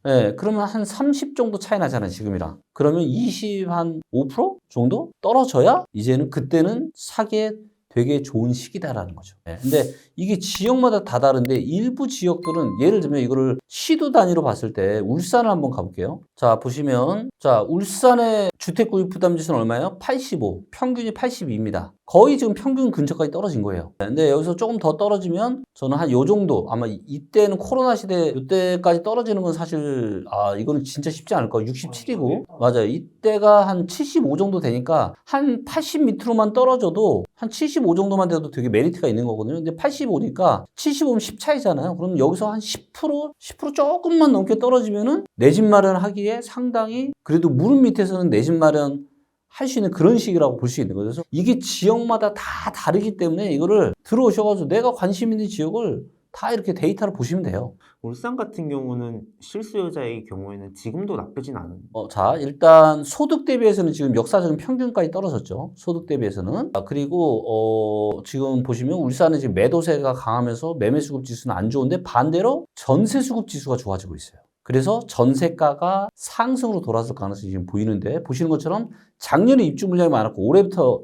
네, 그러면 한 30 정도 차이 나잖아요, 지금이랑. 그러면 5% 정도 떨어져야 이제는 그때는 사기에 되게 좋은 시기다라는 거죠. 네, 근데 이게 지역마다 다 다른데 일부 지역들은 예를 들면 이거를 시도 단위로 봤을 때 울산을 한번 가볼게요. 자, 보시면 자, 울산의 주택 구입 부담 지수는 얼마예요? 85. 평균이 82입니다. 거의 지금 평균 근처까지 떨어진 거예요. 근데 여기서 조금 더 떨어지면 저는 한 요 정도 아마 이때는 코로나 시대 이때까지 떨어지는 건 사실 이거는 진짜 쉽지 않을 거예요. 67이고 맞아요. 이때가 한 75 정도 되니까 한 80 밑으로만 떨어져도 한 75 정도만 돼도 되게 메리트가 있는 거거든요. 근데 85니까 75면 10 차이잖아요. 그럼 여기서 한 10% 조금만 넘게 떨어지면은 내 집 마련하기에 상당히 그래도 무릎 밑에서는 내 집 마련 할 수 있는 그런 시기라고 볼 수 있는 거죠. 그래서 이게 지역마다 다 다르기 때문에 이거를 들어오셔가지고 내가 관심 있는 지역을 다 이렇게 데이터를 보시면 돼요. 울산 같은 경우는 실수요자의 경우에는 지금도 나쁘진 않은. 자, 일단 소득 대비해서는 지금 역사적인 평균까지 떨어졌죠. 소득 대비해서는. 그리고 지금 보시면 울산은 지금 매도세가 강하면서 매매 수급 지수는 안 좋은데 반대로 전세 수급 지수가 좋아지고 있어요. 그래서 전세가가 상승으로 돌아설 가능성이 지금 보이는데 보시는 것처럼 작년에 입주 물량이 많았고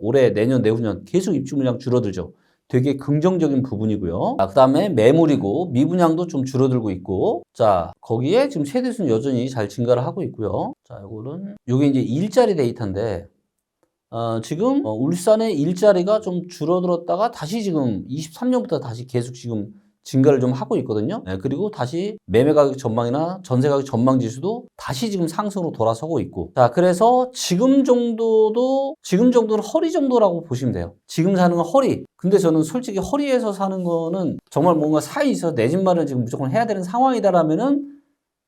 올해, 내년, 내후년 계속 입주 물량 줄어들죠. 되게 긍정적인 부분이고요. 그 다음에 매물이고 미분양도 좀 줄어들고 있고 자 거기에 지금 세대수는 여전히 잘 증가를 하고 있고요. 자 요게 이제 일자리 데이터인데 지금 울산의 일자리가 좀 줄어들었다가 다시 지금 23년부터 다시 계속 지금 증가를 좀 하고 있거든요. 네, 그리고 다시 매매 가격 전망이나 전세 가격 전망 지수도 다시 지금 상승으로 돌아서고 있고. 자, 그래서 지금 정도는 허리 정도라고 보시면 돼요. 지금 사는 건 허리. 근데 저는 솔직히 허리에서 사는 거는 정말 뭔가 사이 있어서 내 집 마련을 지금 무조건 해야 되는 상황이다라면은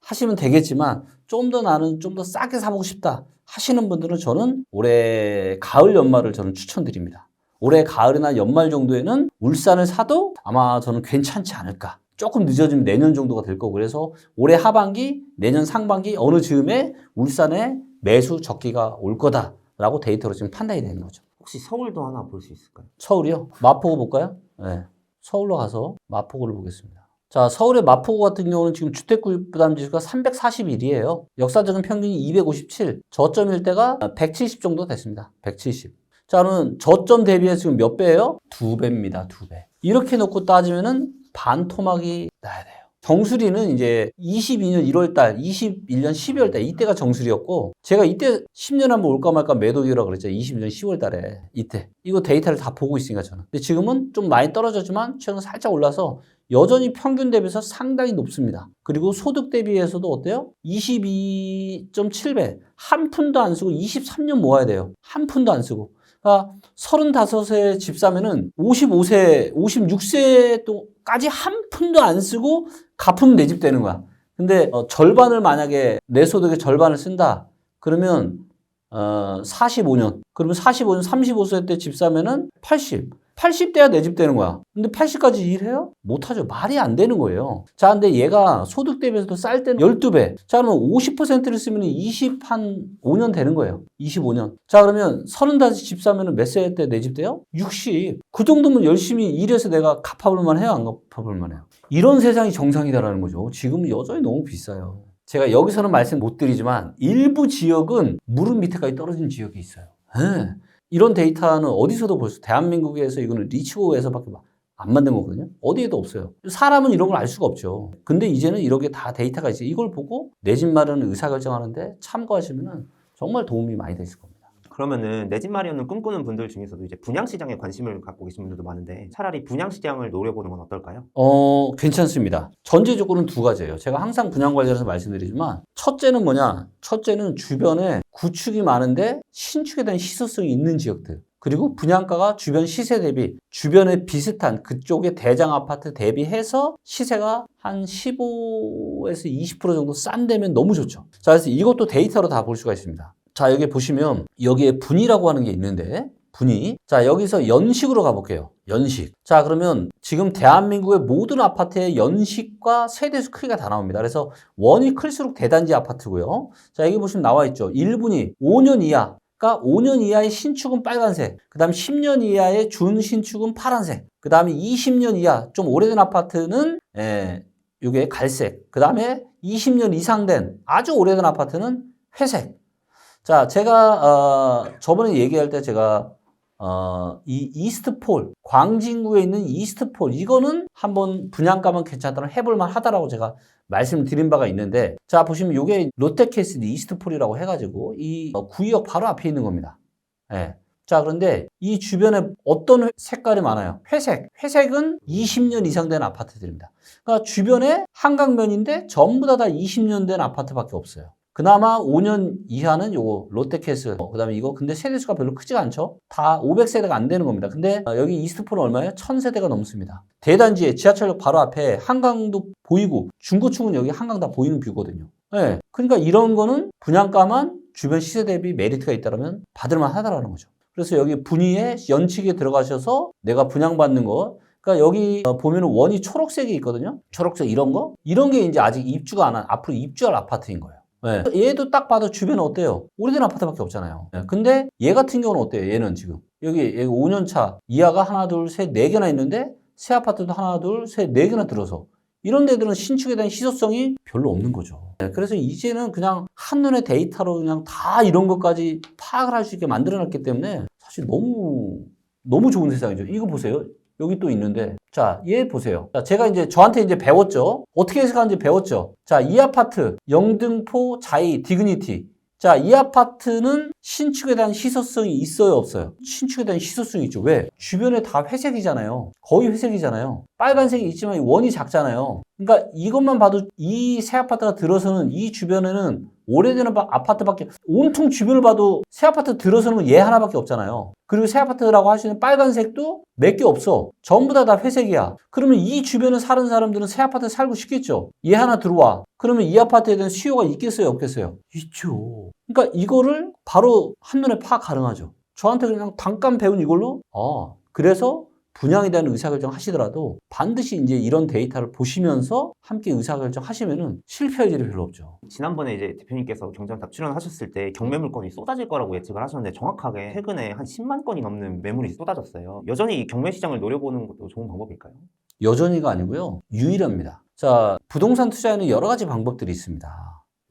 하시면 되겠지만 좀 더 싸게 사보고 싶다 하시는 분들은 저는 올해 가을 연말을 저는 추천드립니다. 올해 가을이나 연말 정도에는 울산을 사도 아마 저는 괜찮지 않을까. 조금 늦어지면 내년 정도가 될 거고 그래서 올해 하반기, 내년 상반기 어느 즈음에 울산에 매수 적기가 올 거다라고 데이터로 지금 판단이 되는 거죠. 혹시 서울도 하나 볼 수 있을까요? 서울이요? 마포구 볼까요? 네. 서울로 가서 마포구를 보겠습니다. 자, 서울의 마포구 같은 경우는 지금 주택구입 부담 지수가 341이에요. 역사적인 평균이 257. 저점일 때가 170 정도 됐습니다. 170. 자, 그러면 저점 대비해서 지금 몇 배예요? 2배입니다. 2배. 이렇게 놓고 따지면은 반토막이 나야 돼요. 정수리는 이제 22년 1월달, 21년 12월달 이때가 정수리였고 제가 이때 10년 한번 올까 말까 매도 기회라고 그랬죠. 21년 10월달에 이때. 이거 데이터를 다 보고 있으니까 저는. 근데 지금은 좀 많이 떨어졌지만 최근 살짝 올라서 여전히 평균 대비해서 상당히 높습니다. 그리고 소득 대비해서도 어때요? 22.7배. 한 푼도 안 쓰고 23년 모아야 돼요. 한 푼도 안 쓰고. 그러니까 35세 집 사면은 55세, 56세까지 한 푼도 안 쓰고 갚으면 내 집 되는 거야. 근데 절반을 만약에 내 소득의 절반을 쓴다. 그러면 45년. 그러면 45년 35세 때 집 사면은 80. 80대야 내 집 되는 거야. 근데 80까지 일해요? 못하죠. 말이 안 되는 거예요. 자, 근데 얘가 소득 대비해서도 쌀 때는 12배. 자, 그러면 50%를 쓰면 5년 되는 거예요. 25년. 자, 그러면 35집 사면 몇 세 때 내 집 돼요? 60. 그 정도면 열심히 일해서 내가 갚아볼 만해요? 안 갚아볼 만해요? 이런 세상이 정상이다라는 거죠. 지금은 여전히 너무 비싸요. 제가 여기서는 말씀 못 드리지만 일부 지역은 무릎 밑에까지 떨어진 지역이 있어요. 네. 이런 데이터는 어디서도 볼 수, 대한민국에서 이거는 리치고에서밖에 안 만든 거거든요. 어디에도 없어요. 사람은 이런 걸 알 수가 없죠. 근데 이제는 이렇게 다 데이터가 있어요. 이걸 보고 내 집 마련 의사결정하는데 참고하시면 정말 도움이 많이 되실 겁니다. 그러면은 내 집 마련을 꿈꾸는 분들 중에서도 이제 분양 시장에 관심을 갖고 계신 분들도 많은데 차라리 분양 시장을 노려보는 건 어떨까요? 괜찮습니다. 전제 조건은 두 가지예요. 제가 항상 분양 관련해서 말씀드리지만 첫째는 뭐냐? 첫째는 주변에 구축이 많은데 신축에 대한 희소성이 있는 지역들. 그리고 분양가가 주변 시세 대비 주변에 비슷한 그쪽의 대장 아파트 대비해서 시세가 한 15에서 20% 정도 싼 데면 너무 좋죠. 자, 그래서 이것도 데이터로 다 볼 수가 있습니다. 자, 여기 보시면 여기에 분위라고 하는 게 있는데 분위. 자, 여기서 연식으로 가볼게요. 연식. 자, 그러면 지금 대한민국의 모든 아파트의 연식과 세대수 크기가 다 나옵니다. 그래서 원이 클수록 대단지 아파트고요. 자, 여기 보시면 나와 있죠. 1분위 5년 이하. 그러니까 5년 이하의 신축은 빨간색, 그 다음 10년 이하의 준신축은 파란색, 그 다음에 20년 이하 좀 오래된 아파트는 이게 갈색, 그 다음에 20년 이상 된 아주 오래된 아파트는 회색. 자, 제가 저번에 얘기할 때 제가 이 이스트폴, 광진구에 있는 이스트폴 이거는 한번 분양가만 괜찮다면 해볼만 하다라고 제가 말씀드린 바가 있는데, 자, 보시면 이게 롯데캐슬 이스트폴이라고 해가지고 이 구역 바로 앞에 있는 겁니다. 예. 자, 그런데 이 주변에 어떤 색깔이 많아요? 회색. 회색은 20년 이상 된 아파트들입니다. 그러니까 주변에 한강변인데 전부 다 20년 된 아파트밖에 없어요. 그나마 5년 이하는 요거 롯데캐슬, 그다음에 이거 근데 세대수가 별로 크지가 않죠. 다 500세대가 안 되는 겁니다. 근데 여기 이스트폴은 얼마예요? 1000세대가 넘습니다. 대단지에 지하철역 바로 앞에 한강도 보이고 중고축은 여기 한강 다 보이는 뷰거든요. 네. 그러니까 이런 거는 분양가만 주변 시세 대비 메리트가 있다면 받을만 하다라는 거죠. 그래서 여기 분위에 연칙에 들어가셔서 내가 분양받는 거, 그러니까 여기 보면은 원이 초록색이 있거든요. 초록색 이런 거, 이런 게 이제 아직 입주가 안 한 앞으로 입주할 아파트인 거예요. 네. 얘도 딱 봐도 주변은 어때요? 오래된 아파트밖에 없잖아요. 네. 근데 얘 같은 경우는 어때요? 얘는 지금 여기 5년 차 이하가 하나, 둘, 셋, 네 개나 있는데 새 아파트도 하나, 둘, 셋, 네 개나 들어서 이런 데들은 신축에 대한 희소성이 별로 없는 거죠. 네. 그래서 이제는 그냥 한눈에 데이터로 그냥 다 이런 것까지 파악을 할 수 있게 만들어놨기 때문에 사실 너무 좋은 세상이죠. 이거 보세요. 여기 또 있는데, 자, 얘 보세요. 자, 제가 이제 저한테 이제 배웠죠. 어떻게 해석하는지 배웠죠. 자, 이 아파트, 영등포, 자이, 디그니티. 자, 이 아파트는 신축에 대한 희소성이 있어요, 없어요? 신축에 대한 희소성이 있죠. 왜? 주변에 다 회색이잖아요. 거의 회색이잖아요. 빨간색이 있지만 원이 작잖아요. 그러니까 이것만 봐도 이 새 아파트가 들어서는 이 주변에는 오래된 아파트밖에, 온통 주변을 봐도 새 아파트 들어서는 얘 하나밖에 없잖아요. 그리고 새 아파트라고 하시는 빨간색도 몇 개 없어. 전부 다 회색이야. 그러면 이 주변에 사는 사람들은 새 아파트에 살고 싶겠죠. 얘 하나 들어와. 그러면 이 아파트에 대한 수요가 있겠어요, 없겠어요? 있죠. 그러니까 이거를 바로 한눈에 파악 가능하죠. 저한테 그냥 잠깐 배운 이걸로, 그래서 분양에 대한 의사결정 하시더라도 반드시 이제 이런 데이터를 보시면서 함께 의사결정 하시면은 실패할 일이 별로 없죠. 지난번에 이제 대표님께서 경전탑 출연하셨을 때 경매물건이 쏟아질 거라고 예측을 하셨는데 정확하게 최근에 한 10만 건이 넘는 매물이 쏟아졌어요. 여전히 이 경매 시장을 노려보는 것도 좋은 방법일까요? 여전히가 아니고요. 유일합니다. 자, 부동산 투자에는 여러 가지 방법들이 있습니다.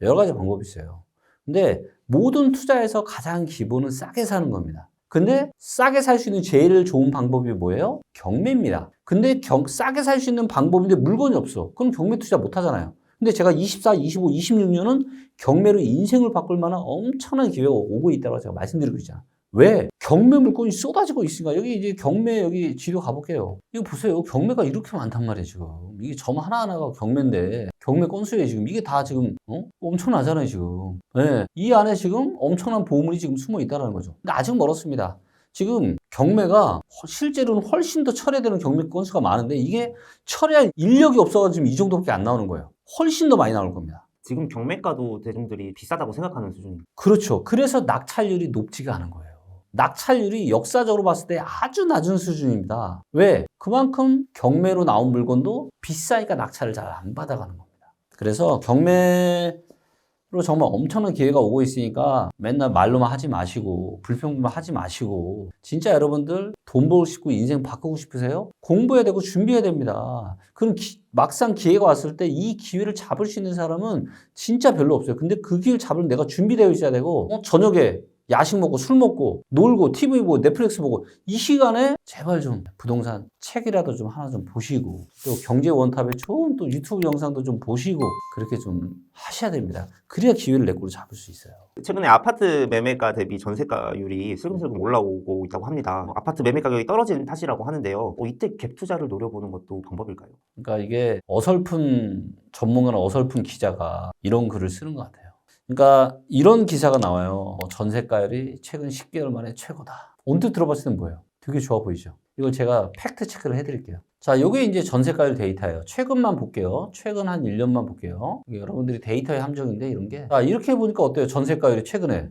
여러 가지 방법이 있어요. 근데 모든 투자에서 가장 기본은 싸게 사는 겁니다. 근데 싸게 살 수 있는 제일 좋은 방법이 뭐예요? 경매입니다. 근데 싸게 살 수 있는 방법인데 물건이 없어. 그럼 경매 투자 못 하잖아요. 근데 제가 24, 25, 26년은 경매로 인생을 바꿀 만한 엄청난 기회가 오고 있다고 제가 말씀드리고 있잖아요. 왜? 경매 물건이 쏟아지고 있으니까. 여기 이제 경매 여기 지도 가볼게요. 이거 보세요. 경매가 이렇게 많단 말이에요, 지금. 이게 점 하나하나가 경매인데, 경매 건수에 지금 이게 다 지금, 엄청나잖아요, 지금. 네. 이 안에 지금 엄청난 보물이 지금 숨어 있다는 거죠. 근데 아직 멀었습니다. 지금 경매가 실제로는 훨씬 더 철회되는 경매 건수가 많은데, 이게 철회할 인력이 없어가지고 지금 이 정도밖에 안 나오는 거예요. 훨씬 더 많이 나올 겁니다. 지금 경매가도 대중들이 비싸다고 생각하는 수준입니다. 그렇죠. 그래서 낙찰률이 높지가 않은 거예요. 낙찰률이 역사적으로 봤을 때 아주 낮은 수준입니다. 왜? 그만큼 경매로 나온 물건도 비싸니까 낙찰을 잘 안 받아가는 겁니다. 그래서 경매로 정말 엄청난 기회가 오고 있으니까 맨날 말로만 하지 마시고 불평만 하지 마시고 진짜 여러분들 돈 벌고 싶고 인생 바꾸고 싶으세요? 공부해야 되고 준비해야 됩니다. 그럼 막상 기회가 왔을 때 이 기회를 잡을 수 있는 사람은 진짜 별로 없어요. 근데 그 기회를 잡을 내가 준비되어 있어야 되고 저녁에 야식 먹고 술 먹고 놀고 TV 보고 넷플릭스 보고 이 시간에 제발 좀 부동산 책이라도 좀 하나 좀 보시고 또 경제 원탑에 좋은 또 유튜브 영상도 좀 보시고 그렇게 좀 하셔야 됩니다. 그래야 기회를 내 거로 잡을 수 있어요. 최근에 아파트 매매가 대비 전세가율이 슬금슬금 올라오고 있다고 합니다. 아파트 매매 가격이 떨어진 탓이라고 하는데요. 이때 갭 투자를 노려보는 것도 방법일까요? 그러니까 이게 어설픈 전문가나 어설픈 기자가 이런 글을 쓰는 것 같아요. 그러니까 이런 기사가 나와요. 전세가율이 최근 10개월 만에 최고다. 언뜻 들어봤을 땐 뭐예요? 되게 좋아 보이죠? 이걸 제가 팩트 체크를 해드릴게요. 자, 이게 이제 전세가율 데이터예요. 최근만 볼게요. 최근 한 1년만 볼게요. 이게 여러분들이 데이터의 함정인데 이런 게. 자, 이렇게 보니까 어때요? 전세가율이 최근에.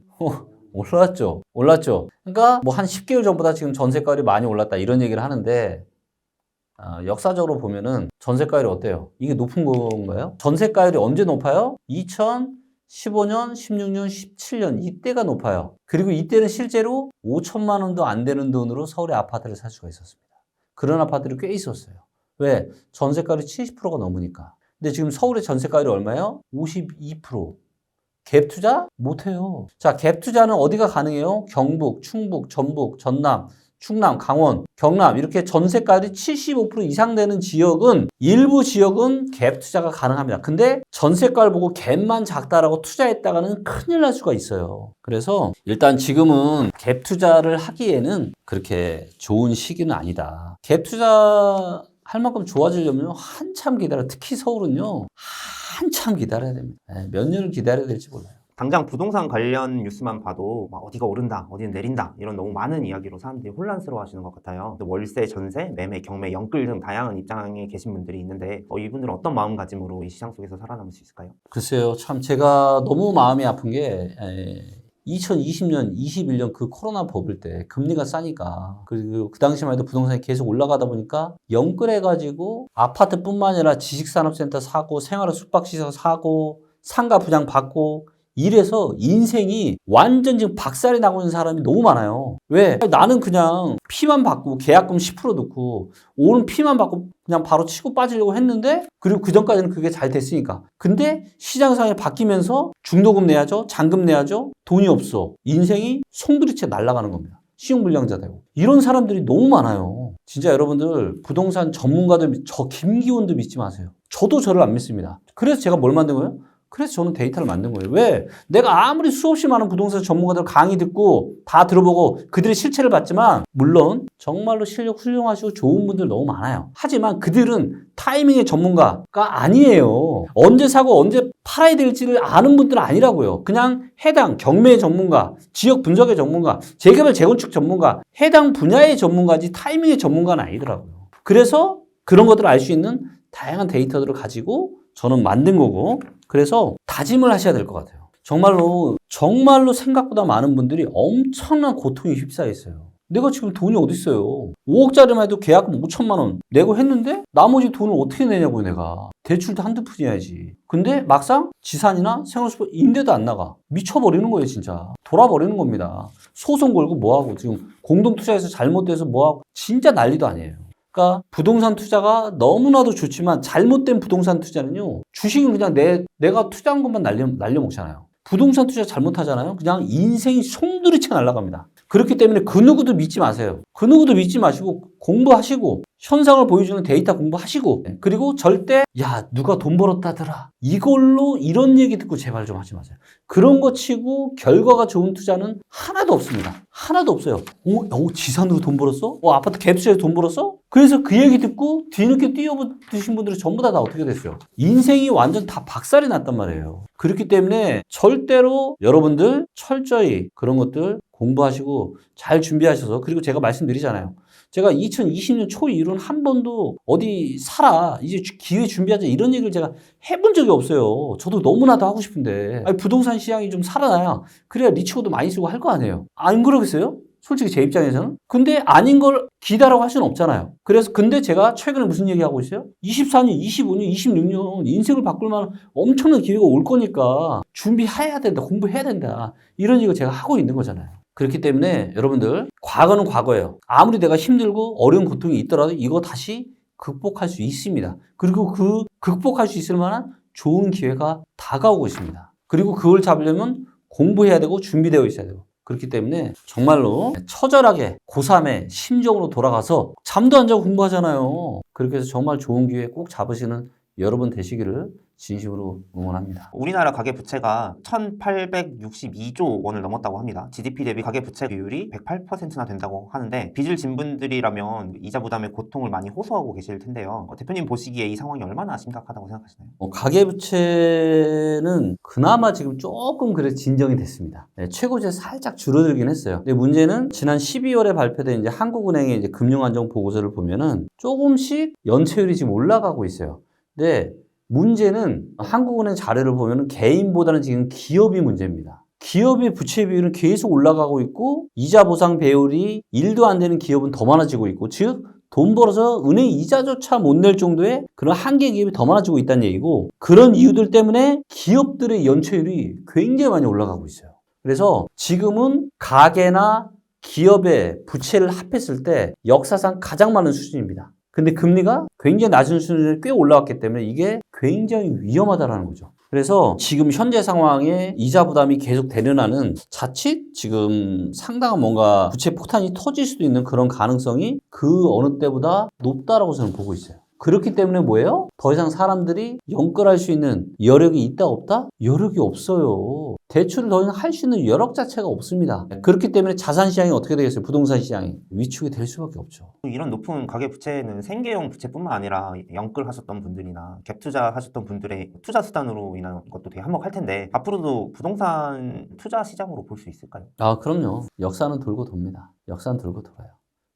올랐죠? 올랐죠? 그러니까 뭐 한 10개월 전보다 지금 전세가율이 많이 올랐다 이런 얘기를 하는데 역사적으로 보면은 전세가율이 어때요? 이게 높은 건가요? 전세가율이 언제 높아요? 2015년, 16년, 17년 이때가 높아요. 그리고 이때는 실제로 5천만 원도 안 되는 돈으로 서울의 아파트를 살 수가 있었습니다. 그런 아파트들이 꽤 있었어요. 왜? 전세가율이 70%가 넘으니까. 근데 지금 서울의 전세가율이 얼마예요? 52%. 갭 투자? 못해요. 자, 갭 투자는 어디가 가능해요? 경북, 충북, 전북, 전남, 충남, 강원, 경남 이렇게 전세가율이 75% 이상 되는 지역은 일부 지역은 갭 투자가 가능합니다. 근데 전세가를 보고 갭만 작다라고 투자했다가는 큰일 날 수가 있어요. 그래서 일단 지금은 갭 투자를 하기에는 그렇게 좋은 시기는 아니다. 갭 투자 할 만큼 좋아지려면 한참 기다려. 특히 서울은요. 한참 기다려야 됩니다. 몇 년을 기다려야 될지 몰라요. 당장 부동산 관련 뉴스만 봐도 막 어디가 오른다, 어디는 내린다 이런 너무 많은 이야기로 사람들이 혼란스러워 하시는 것 같아요. 월세, 전세, 매매, 경매, 영끌 등 다양한 입장에 계신 분들이 있는데 이분들은 어떤 마음가짐으로 이 시장 속에서 살아남을 수 있을까요? 글쎄요. 참 제가 너무 마음이 아픈 게 2020년, 21년 그 코로나 버블 때 금리가 싸니까 그리고 그 당시만 해도 부동산이 계속 올라가다 보니까 영끌해가지고 아파트뿐만 아니라 지식산업센터 사고 생활 숙박시설 사고 상가 분양 받고 이래서 인생이 완전 지금 박살이 나고 있는 사람이 너무 많아요. 왜? 나는 그냥 피만 받고 계약금 10% 넣고 오는 피만 받고 그냥 바로 치고 빠지려고 했는데 그리고 그 전까지는 그게 잘 됐으니까. 근데 시장 상황이 바뀌면서 중도금 내야죠. 잔금 내야죠. 돈이 없어. 인생이 송두리째 날아가는 겁니다. 신용불량자 되고. 이런 사람들이 너무 많아요. 진짜 여러분들 부동산 전문가들 저 김기훈도 믿지 마세요. 저도 저를 안 믿습니다. 그래서 제가 뭘 만든 거예요? 그래서 저는 데이터를 만든 거예요. 왜? 내가 아무리 수없이 많은 부동산 전문가들 강의 듣고 다 들어보고 그들의 실체를 봤지만 물론 정말로 실력 훌륭하시고 좋은 분들 너무 많아요. 하지만 그들은 타이밍의 전문가가 아니에요. 언제 사고 언제 팔아야 될지를 아는 분들은 아니라고요. 그냥 해당 경매의 전문가, 지역 분석의 전문가, 재개발 재건축 전문가, 해당 분야의 전문가지 타이밍의 전문가는 아니더라고요. 그래서 그런 것들을 알 수 있는 다양한 데이터들을 가지고 저는 만든 거고 그래서 다짐을 하셔야 될 것 같아요. 정말로 생각보다 많은 분들이 엄청난 고통에 휩싸여 있어요. 내가 지금 돈이 어디 있어요? 5억짜리만 해도 계약금 5천만 원 내고 했는데 나머지 돈을 어떻게 내냐고 내가. 대출도 한두 푼 해야지. 근데 막상 지산이나 생활수법 임대도 안 나가. 미쳐버리는 거예요 진짜. 돌아버리는 겁니다. 소송 걸고 뭐하고 지금 공동투자에서 잘못돼서 뭐하고 진짜 난리도 아니에요. 그러니까 부동산 투자가 너무나도 좋지만 잘못된 부동산 투자는요. 주식은 그냥 내가 투자한 것만 날려먹잖아요. 부동산 투자 잘못하잖아요. 그냥 인생이 송두리째 날아갑니다. 그렇기 때문에 그 누구도 믿지 마세요. 그 누구도 믿지 마시고 공부하시고 현상을 보여주는 데이터 공부하시고 그리고 절대 야 누가 돈 벌었다더라 이걸로 이런 얘기 듣고 제발 좀 하지 마세요. 그런 거 치고 결과가 좋은 투자는 하나도 없습니다. 하나도 없어요. 지산으로 돈 벌었어? 아파트 갭투자에서 돈 벌었어? 그래서 그 얘기 듣고 뒤늦게 뛰어드신 분들이 전부 다 어떻게 됐어요? 인생이 완전 다 박살이 났단 말이에요. 그렇기 때문에 절대로 여러분들 철저히 그런 것들 공부하시고 잘 준비하셔서 그리고 제가 말씀드리잖아요. 제가 2020년 초 이후로는 한 번도 어디 사라 이제 기회 준비하자 이런 얘기를 제가 해본 적이 없어요. 저도 너무나도 하고 싶은데 부동산 시장이 좀 살아나야 그래야 리츠코도 많이 쓰고 할 거 아니에요. 안 그러겠어요? 솔직히 제 입장에서는. 근데 아닌 걸 기다라고 할 수는 없잖아요. 그래서 근데 제가 최근에 무슨 얘기하고 있어요? 24년, 25년, 26년 인생을 바꿀 만한 엄청난 기회가 올 거니까 준비해야 된다. 공부해야 된다. 이런 얘기를 제가 하고 있는 거잖아요. 그렇기 때문에 여러분들 과거는 과거예요. 아무리 내가 힘들고 어려운 고통이 있더라도 이거 다시 극복할 수 있습니다. 그리고 그 극복할 수 있을 만한 좋은 기회가 다가오고 있습니다. 그리고 그걸 잡으려면 공부해야 되고 준비되어 있어야 되고 그렇기 때문에 정말로 처절하게 고3의 심정으로 돌아가서 잠도 안 자고 공부하잖아요. 그렇게 해서 정말 좋은 기회 꼭 잡으시는 여러분 되시기를 진심으로 응원합니다. 우리나라 가계부채가 1,862조 원을 넘었다고 합니다. GDP 대비 가계부채 비율이 108%나 된다고 하는데 빚을 진 분들이라면 이자 부담의 고통을 많이 호소하고 계실 텐데요. 대표님 보시기에 이 상황이 얼마나 심각하다고 생각하시나요? 가계부채는 그나마 지금 조금 그래 진정이 됐습니다. 네, 최고치에 살짝 줄어들긴 했어요. 근데 문제는 지난 12월에 발표된 이제 한국은행의 이제 금융안정 보고서를 보면은 조금씩 연체율이 지금 올라가고 있어요. 근데 문제는 한국은행 자료를 보면 개인보다는 지금 기업이 문제입니다. 기업의 부채 비율은 계속 올라가고 있고 이자 보상 배율이 1도 안 되는 기업은 더 많아지고 있고 즉 돈 벌어서 은행 이자조차 못 낼 정도의 그런 한계 기업이 더 많아지고 있다는 얘기고 그런 이유들 때문에 기업들의 연체율이 굉장히 많이 올라가고 있어요. 그래서 지금은 가계나 기업의 부채를 합했을 때 역사상 가장 많은 수준입니다. 근데 금리가 굉장히 낮은 수준에 꽤 올라왔기 때문에 이게 굉장히 위험하다는 거죠. 그래서 지금 현재 상황에 이자 부담이 계속 대련하는 자칫 지금 상당한 뭔가 부채 폭탄이 터질 수도 있는 그런 가능성이 그 어느 때보다 높다라고 저는 보고 있어요. 그렇기 때문에 뭐예요? 더 이상 사람들이 연끌할 수 있는 여력이 있다 없다? 여력이 없어요. 대출을 더 이상 할 수 있는 여력 자체가 없습니다. 그렇기 때문에 자산 시장이 어떻게 되겠어요? 부동산 시장이 위축이 될 수밖에 없죠. 이런 높은 가계부채는 생계형 부채뿐만 아니라 연끌하셨던 분들이나 갭 투자하셨던 분들의 투자 수단으로 인한 것도 되게 한몫할 텐데 앞으로도 부동산 투자 시장으로 볼 수 있을까요? 아, 그럼요. 역사는 돌고 돕니다. 역사는 돌고 돌아요.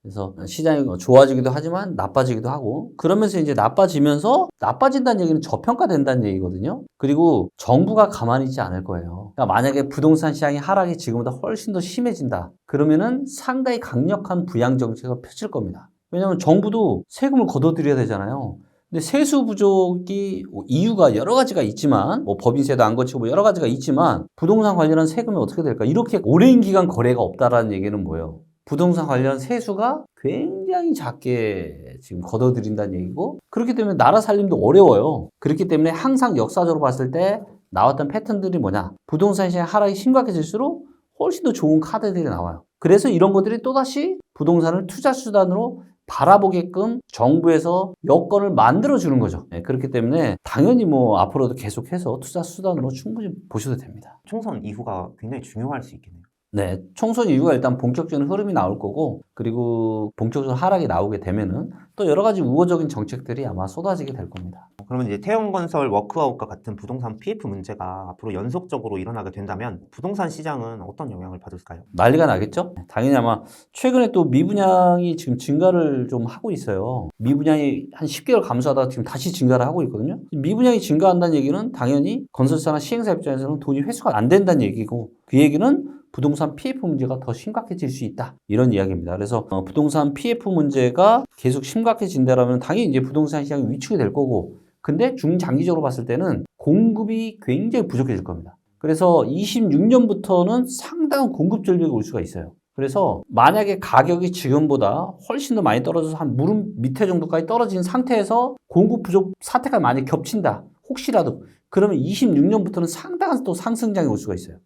그래서 시장이 좋아지기도 하지만 나빠지기도 하고 그러면서 이제 나빠진다는 얘기는 저평가된다는 얘기거든요. 그리고 정부가 가만히 있지 않을 거예요. 그러니까 만약에 부동산 시장이 하락이 지금보다 훨씬 더 심해진다. 그러면은 상당히 강력한 부양 정책을 펼칠 겁니다. 왜냐하면 정부도 세금을 걷어들여야 되잖아요. 근데 세수 부족이 이유가 여러 가지가 있지만 뭐 법인세도 안 거치고 뭐 여러 가지가 있지만 부동산 관련한 세금이 어떻게 될까? 이렇게 오랜 기간 거래가 없다라는 얘기는 뭐예요? 부동산 관련 세수가 굉장히 작게 지금 걷어들인다는 얘기고 그렇기 때문에 나라 살림도 어려워요. 그렇기 때문에 항상 역사적으로 봤을 때 나왔던 패턴들이 뭐냐? 부동산 시장 하락이 심각해질수록 훨씬 더 좋은 카드들이 나와요. 그래서 이런 것들이 또다시 부동산을 투자 수단으로 바라보게끔 정부에서 여건을 만들어주는 거죠. 네, 그렇기 때문에 당연히 뭐 앞으로도 계속해서 투자 수단으로 충분히 보셔도 됩니다. 총선 이후가 굉장히 중요할 수 있겠네요. 네, 총선 이후가 일단 본격적인 흐름이 나올 거고 그리고 본격적으로 하락이 나오게 되면은 또 여러 가지 우호적인 정책들이 아마 쏟아지게 될 겁니다. 그러면 이제 태형건설 워크아웃과 같은 부동산 PF 문제가 앞으로 연속적으로 일어나게 된다면 부동산 시장은 어떤 영향을 받을까요? 난리가 나겠죠? 당연히 아마 최근에 또 미분양이 지금 증가를 좀 하고 있어요. 미분양이 한 10개월 감소하다가 지금 다시 증가를 하고 있거든요. 미분양이 증가한다는 얘기는 당연히 건설사나 시행사 입장에서는 돈이 회수가 안 된다는 얘기고 그 얘기는 부동산 PF 문제가 더 심각해질 수 있다. 이런 이야기입니다. 그래서 부동산 PF 문제가 계속 심각해진다면 당연히 이제 부동산 시장이 위축이 될 거고 근데 중장기적으로 봤을 때는 공급이 굉장히 부족해질 겁니다. 그래서 26년부터는 상당한 공급 절벽이 올 수가 있어요. 그래서 만약에 가격이 지금보다 훨씬 더 많이 떨어져서 한 무릎 밑에 정도까지 떨어진 상태에서 공급 부족 사태가 많이 겹친다. 혹시라도 그러면 26년부터는 상당한 또 상승장이 올 수가 있어요.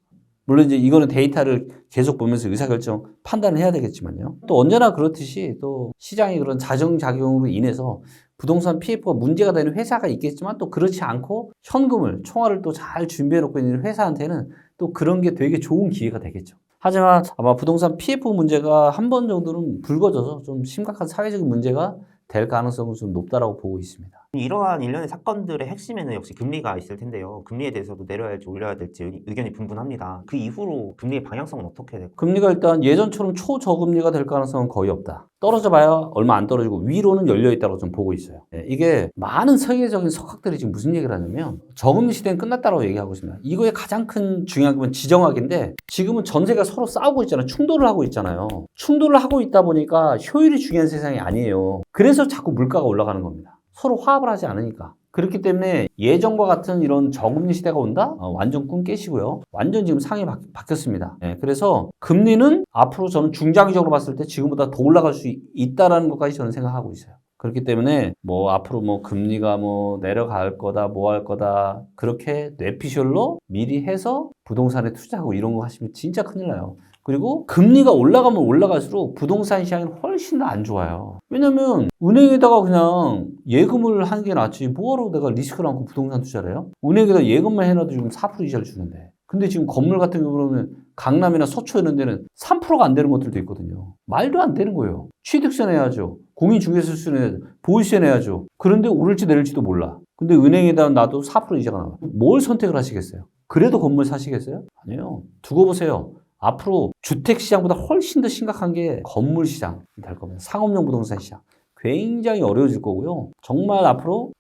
물론 이제 이거는 데이터를 계속 보면서 의사결정 판단을 해야 되겠지만요. 또 언제나 그렇듯이 또 시장의 그런 자정작용으로 인해서 부동산 PF가 문제가 되는 회사가 있겠지만 또 그렇지 않고 현금을, 총알을 또 잘 준비해 놓고 있는 회사한테는 또 그런 게 되게 좋은 기회가 되겠죠. 하지만 아마 부동산 PF 문제가 한 번 정도는 불거져서 좀 심각한 사회적인 문제가 될 가능성은 좀 높다라고 보고 있습니다. 이러한 일련의 사건들의 핵심에는 역시 금리가 있을 텐데요. 금리에 대해서도 내려야 할지 올려야 될지 의견이 분분합니다. 그 이후로 금리의 방향성은 어떻게 될까요? 금리가 일단 예전처럼 초저금리가 될 가능성은 거의 없다. 떨어져 봐야 얼마 안 떨어지고 위로는 열려 있다고 좀 보고 있어요. 이게 많은 세계적인 석학들이 지금 무슨 얘기를 하냐면 저금리 시대는 끝났다고 얘기하고 있습니다. 이거의 가장 큰 중요한 건 지정학인데 지금은 전 세계가 서로 싸우고 있잖아요. 충돌을 하고 있잖아요. 충돌을 하고 있다 보니까 효율이 중요한 세상이 아니에요. 그래서 자꾸 물가가 올라가는 겁니다. 서로 화합을 하지 않으니까. 그렇기 때문에 예전과 같은 이런 저금리 시대가 온다? 완전 꿈 깨시고요. 완전 지금 상이 바뀌었습니다. 그래서 금리는 앞으로 저는 중장기적으로 봤을 때 지금보다 더 올라갈 수 있다라는 것까지 저는 생각하고 있어요. 그렇기 때문에 뭐 앞으로 뭐 금리가 뭐 내려갈 거다, 뭐 할 거다 그렇게 뇌피셜로 미리 해서 부동산에 투자하고 이런 거 하시면 진짜 큰일 나요. 그리고 금리가 올라가면 올라갈수록 부동산 시장이 훨씬 더 안 좋아요. 왜냐면 은행에다가 그냥 예금을 하는 게 낫지 뭐하러 내가 리스크를 안고 부동산 투자를 해요? 은행에다 예금만 해놔도 지금 4% 이자를 주는데 근데 지금 건물 같은 경우는 강남이나 서초 이런 데는 3%가 안 되는 것들도 있거든요. 말도 안 되는 거예요. 취득세 내야죠. 공인중개세세 내야죠. 보유세 내야죠. 그런데 오를지 내릴지도 몰라. 근데 은행에다 놔도 4% 이자가 나와요. 뭘 선택을 하시겠어요? 그래도 건물 사시겠어요? 아니에요. 두고 보세요. 앞으로 주택시장보다 훨씬 더 심각한 게 건물시장이 될 겁니다. 상업용 부동산 시장. 굉장히 어려워질 거고요. 정말 앞으로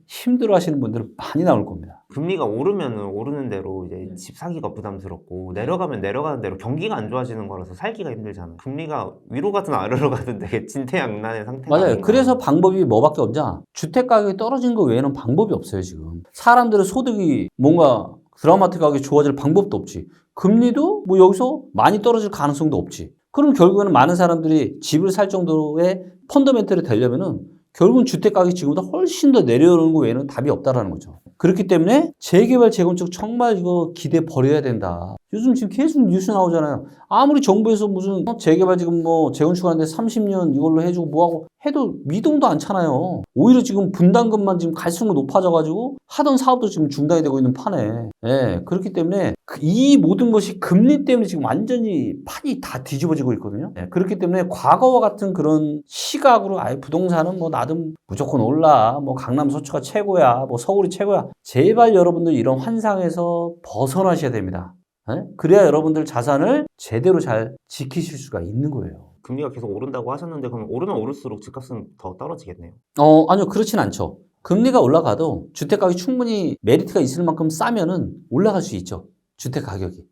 힘들어 하시는 분들은 많이 나올 겁니다. 금리가 오르면 오르는 대로 이제 집 사기가 부담스럽고 내려가면 내려가는 대로 경기가 안 좋아지는 거라서 살기가 힘들잖아요. 금리가 위로 가든 아래로 가든 되게 진퇴양난의 상태가 맞아요. 아닌가. 그래서 방법이 뭐밖에 없냐? 주택 가격이 떨어진 거 외에는 방법이 없어요, 지금. 사람들의 소득이 뭔가 드라마틱하게 좋아질 방법도 없지. 금리도 뭐 여기서 많이 떨어질 가능성도 없지. 그럼 결국에는 많은 사람들이 집을 살 정도의 펀더멘털이 되려면은 결국은 주택 가격이 지금보다 훨씬 더 내려오는 거 외에는 답이 없다라는 거죠. 그렇기 때문에 재개발, 재건축 정말 이거 기대 버려야 된다. 요즘 지금 계속 뉴스 나오잖아요. 아무리 정부에서 무슨 재개발 지금 뭐 재건축하는데 30년 이걸로 해주고 뭐하고 해도 미동도 않잖아요. 오히려 지금 분담금만 지금 갈수록 높아져가지고 하던 사업도 지금 중단이 되고 있는 판에. 그렇기 때문에 이 모든 것이 금리 때문에 지금 완전히 판이 다 뒤집어지고 있거든요. 그렇기 때문에 과거와 같은 그런 시각으로 아예 부동산은 뭐 나름 무조건 올라. 뭐 강남 서초가 최고야. 뭐 서울이 최고야. 제발 여러분들 이런 환상에서 벗어나셔야 됩니다. 그래야 여러분들 자산을 제대로 잘 지키실 수가 있는 거예요. 금리가 계속 오른다고 하셨는데 그럼 오르면 오를수록 집값은 더 떨어지겠네요. 아니요, 그렇진 않죠. 금리가 올라가도 주택가격이 충분히 메리트가 있을 만큼 싸면은 올라갈 수 있죠. 주택 가격이.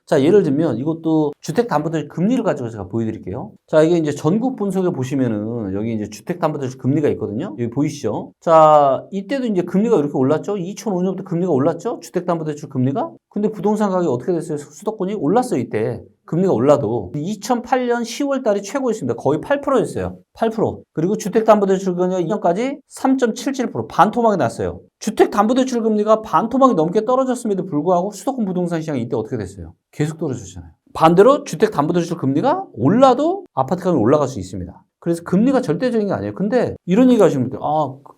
자, 예를 들면 이것도 주택담보대출 금리를 가지고 제가 보여드릴게요. 자, 이게 이제 전국 분석에 보시면은 여기 이제 주택담보대출 금리가 있거든요. 여기 보이시죠? 자, 이때도 이제 금리가 이렇게 올랐죠. 2005년부터 금리가 올랐죠. 주택담보대출 금리가. 근데 부동산 가격이 어떻게 됐어요? 수도권이 올랐어요, 이때. 금리가 올라도 2008년 10월 달이 최고였습니다. 거의 8%였어요. 8%. 그리고 주택담보대출 금리가 2년까지 3.77% 반토막이 났어요. 주택담보대출 금리가 반토막이 넘게 떨어졌음에도 불구하고 수도권 부동산 시장이 이때 어떻게 됐어요? 계속 떨어졌잖아요. 반대로 주택담보대출 금리가 올라도 아파트 가격이 올라갈 수 있습니다. 그래서 금리가 절대적인 게 아니에요. 근데 이런 얘기 하시는 분들,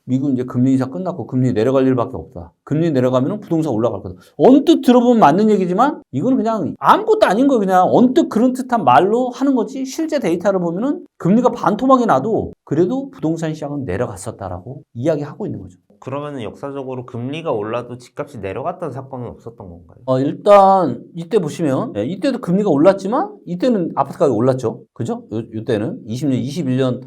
미국 이제 금리 인상 끝났고 금리 내려갈 일밖에 없다. 금리 내려가면 부동산 올라갈 거다. 언뜻 들어보면 맞는 얘기지만 이건 그냥 아무것도 아닌 거예요. 그냥 언뜻 그런 듯한 말로 하는 거지 실제 데이터를 보면은 금리가 반토막이 나도 그래도 부동산 시장은 내려갔었다라고 이야기하고 있는 거죠. 그러면은 역사적으로 금리가 올라도 집값이 내려갔던 사건은 없었던 건가요? 일단 이때 보시면 이때도 금리가 올랐지만 이때는 아파트 가격이 올랐죠. 그죠? 이때는 20년, 21년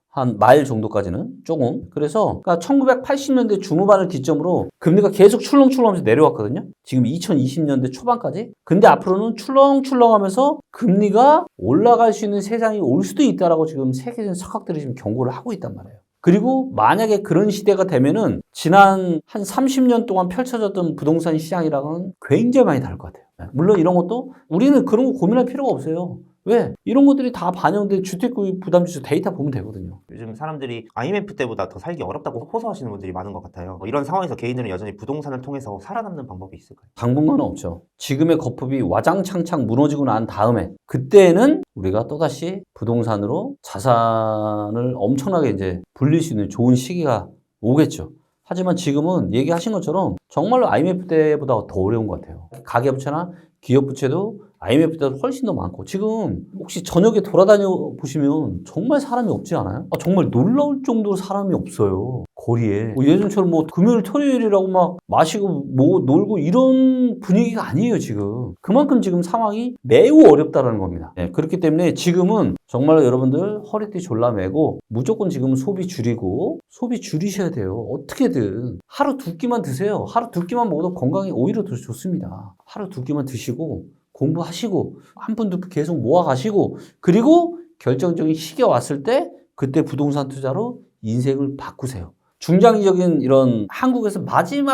한 말 정도까지는 조금. 그래서 그러니까 1980년대 중후반을 기점으로 금리가 계속 출렁출렁하면서 내려왔거든요. 지금 2020년대 초반까지. 근데 앞으로는 출렁출렁하면서 금리가 올라갈 수 있는 세상이 올 수도 있다라고 지금 세계적인 석학들이 지금 경고를 하고 있단 말이에요. 그리고 만약에 그런 시대가 되면은 지난 한 30년 동안 펼쳐졌던 부동산 시장이랑은 굉장히 많이 다를 것 같아요. 물론 이런 것도 우리는 그런 거 고민할 필요가 없어요. 왜? 이런 것들이 다 반영된 주택구입 부담지수 데이터 보면 되거든요. 요즘 사람들이 IMF 때보다 더 살기 어렵다고 호소하시는 분들이 많은 것 같아요. 이런 상황에서 개인들은 여전히 부동산을 통해서 살아남는 방법이 있을까요? 당분간은 없죠. 지금의 거품이 와장창창 무너지고 난 다음에 그때는 우리가 또다시 부동산으로 자산을 엄청나게 이제 불릴 수 있는 좋은 시기가 오겠죠. 하지만 지금은 얘기하신 것처럼 정말로 IMF 때보다 더 어려운 것 같아요. 가계부채나 기업부채도 IMF 때도 훨씬 더 많고 지금 혹시 저녁에 돌아다녀 보시면 정말 사람이 없지 않아요? 정말 놀라울 정도로 사람이 없어요. 거리에. 예전처럼 뭐 금요일 토요일이라고 막 마시고 뭐 놀고 이런 분위기가 아니에요 지금. 그만큼 지금 상황이 매우 어렵다라는 겁니다. 네, 그렇기 때문에 지금은 정말로 여러분들 허리띠 졸라매고 무조건 지금 소비 줄이고 소비 줄이셔야 돼요. 어떻게든 하루 두 끼만 드세요. 하루 두 끼만 먹어도 건강에 오히려 더 좋습니다. 하루 두 끼만 드시고 공부하시고 한 푼도 계속 모아가시고 그리고 결정적인 시기가 왔을 때 그때 부동산 투자로 인생을 바꾸세요. 중장기적인 이런 한국에서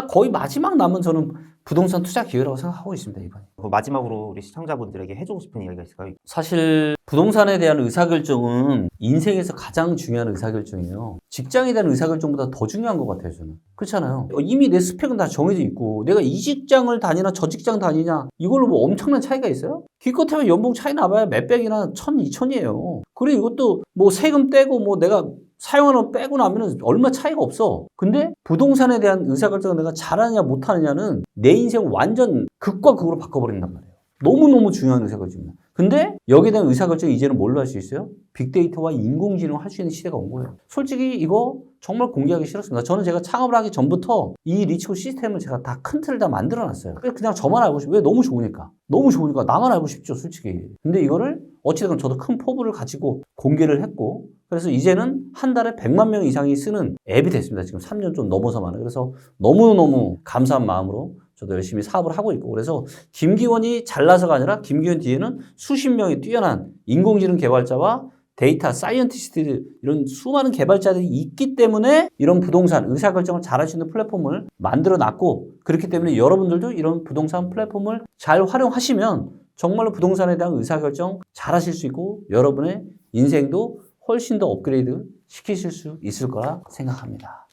거의 마지막 남은 저는 부동산 투자 기회라고 생각하고 있습니다, 이번에. 마지막으로 우리 시청자분들에게 해주고 싶은 이야기가 있을까요? 사실 부동산에 대한 의사결정은 인생에서 가장 중요한 의사결정이에요. 직장에 대한 의사결정보다 더 중요한 것 같아요, 저는. 그렇잖아요. 이미 내 스펙은 다 정해져 있고 내가 이 직장을 다니나 저 직장 다니냐 이걸로 뭐 엄청난 차이가 있어요? 기껏하면 연봉 차이 나봐야 몇백이나 1,000, 2,000이에요. 그리고 이것도 뭐 세금 떼고 뭐 내가 사용하는 거 빼고 나면 얼마 차이가 없어. 근데 부동산에 대한 의사결정을 내가 잘하느냐 못하느냐는 내 인생을 완전 극과 극으로 바꿔버린단 말이에요. 너무너무 중요한 의사결정입니다. 근데 여기에 대한 의사결정이 이제는 뭘로 할 수 있어요? 빅데이터와 인공지능을 할 수 있는 시대가 온 거예요. 솔직히 이거 정말 공개하기 싫었습니다. 저는 제가 창업을 하기 전부터 이 리치고 시스템을 제가 다 큰 틀을 다 만들어놨어요. 그냥 저만 알고 싶어요. 왜? 너무 좋으니까. 너무 좋으니까 나만 알고 싶죠, 솔직히. 근데 이거를 어찌됐건 저도 큰 포부를 가지고 공개를 했고 그래서 이제는 한 달에 100만 명 이상이 쓰는 앱이 됐습니다. 지금 3년 좀 넘어서 만에. 그래서 너무너무 감사한 마음으로 저도 열심히 사업을 하고 있고 그래서 김기원이 잘나서가 아니라 김기원 뒤에는 수십 명의 뛰어난 인공지능 개발자와 데이터 사이언티스트 이런 수많은 개발자들이 있기 때문에 이런 부동산 의사결정을 잘할 수 있는 플랫폼을 만들어 놨고 그렇기 때문에 여러분들도 이런 부동산 플랫폼을 잘 활용하시면 정말로 부동산에 대한 의사결정 잘 하실 수 있고 여러분의 인생도 훨씬 더 업그레이드 시키실 수 있을 거라 생각합니다.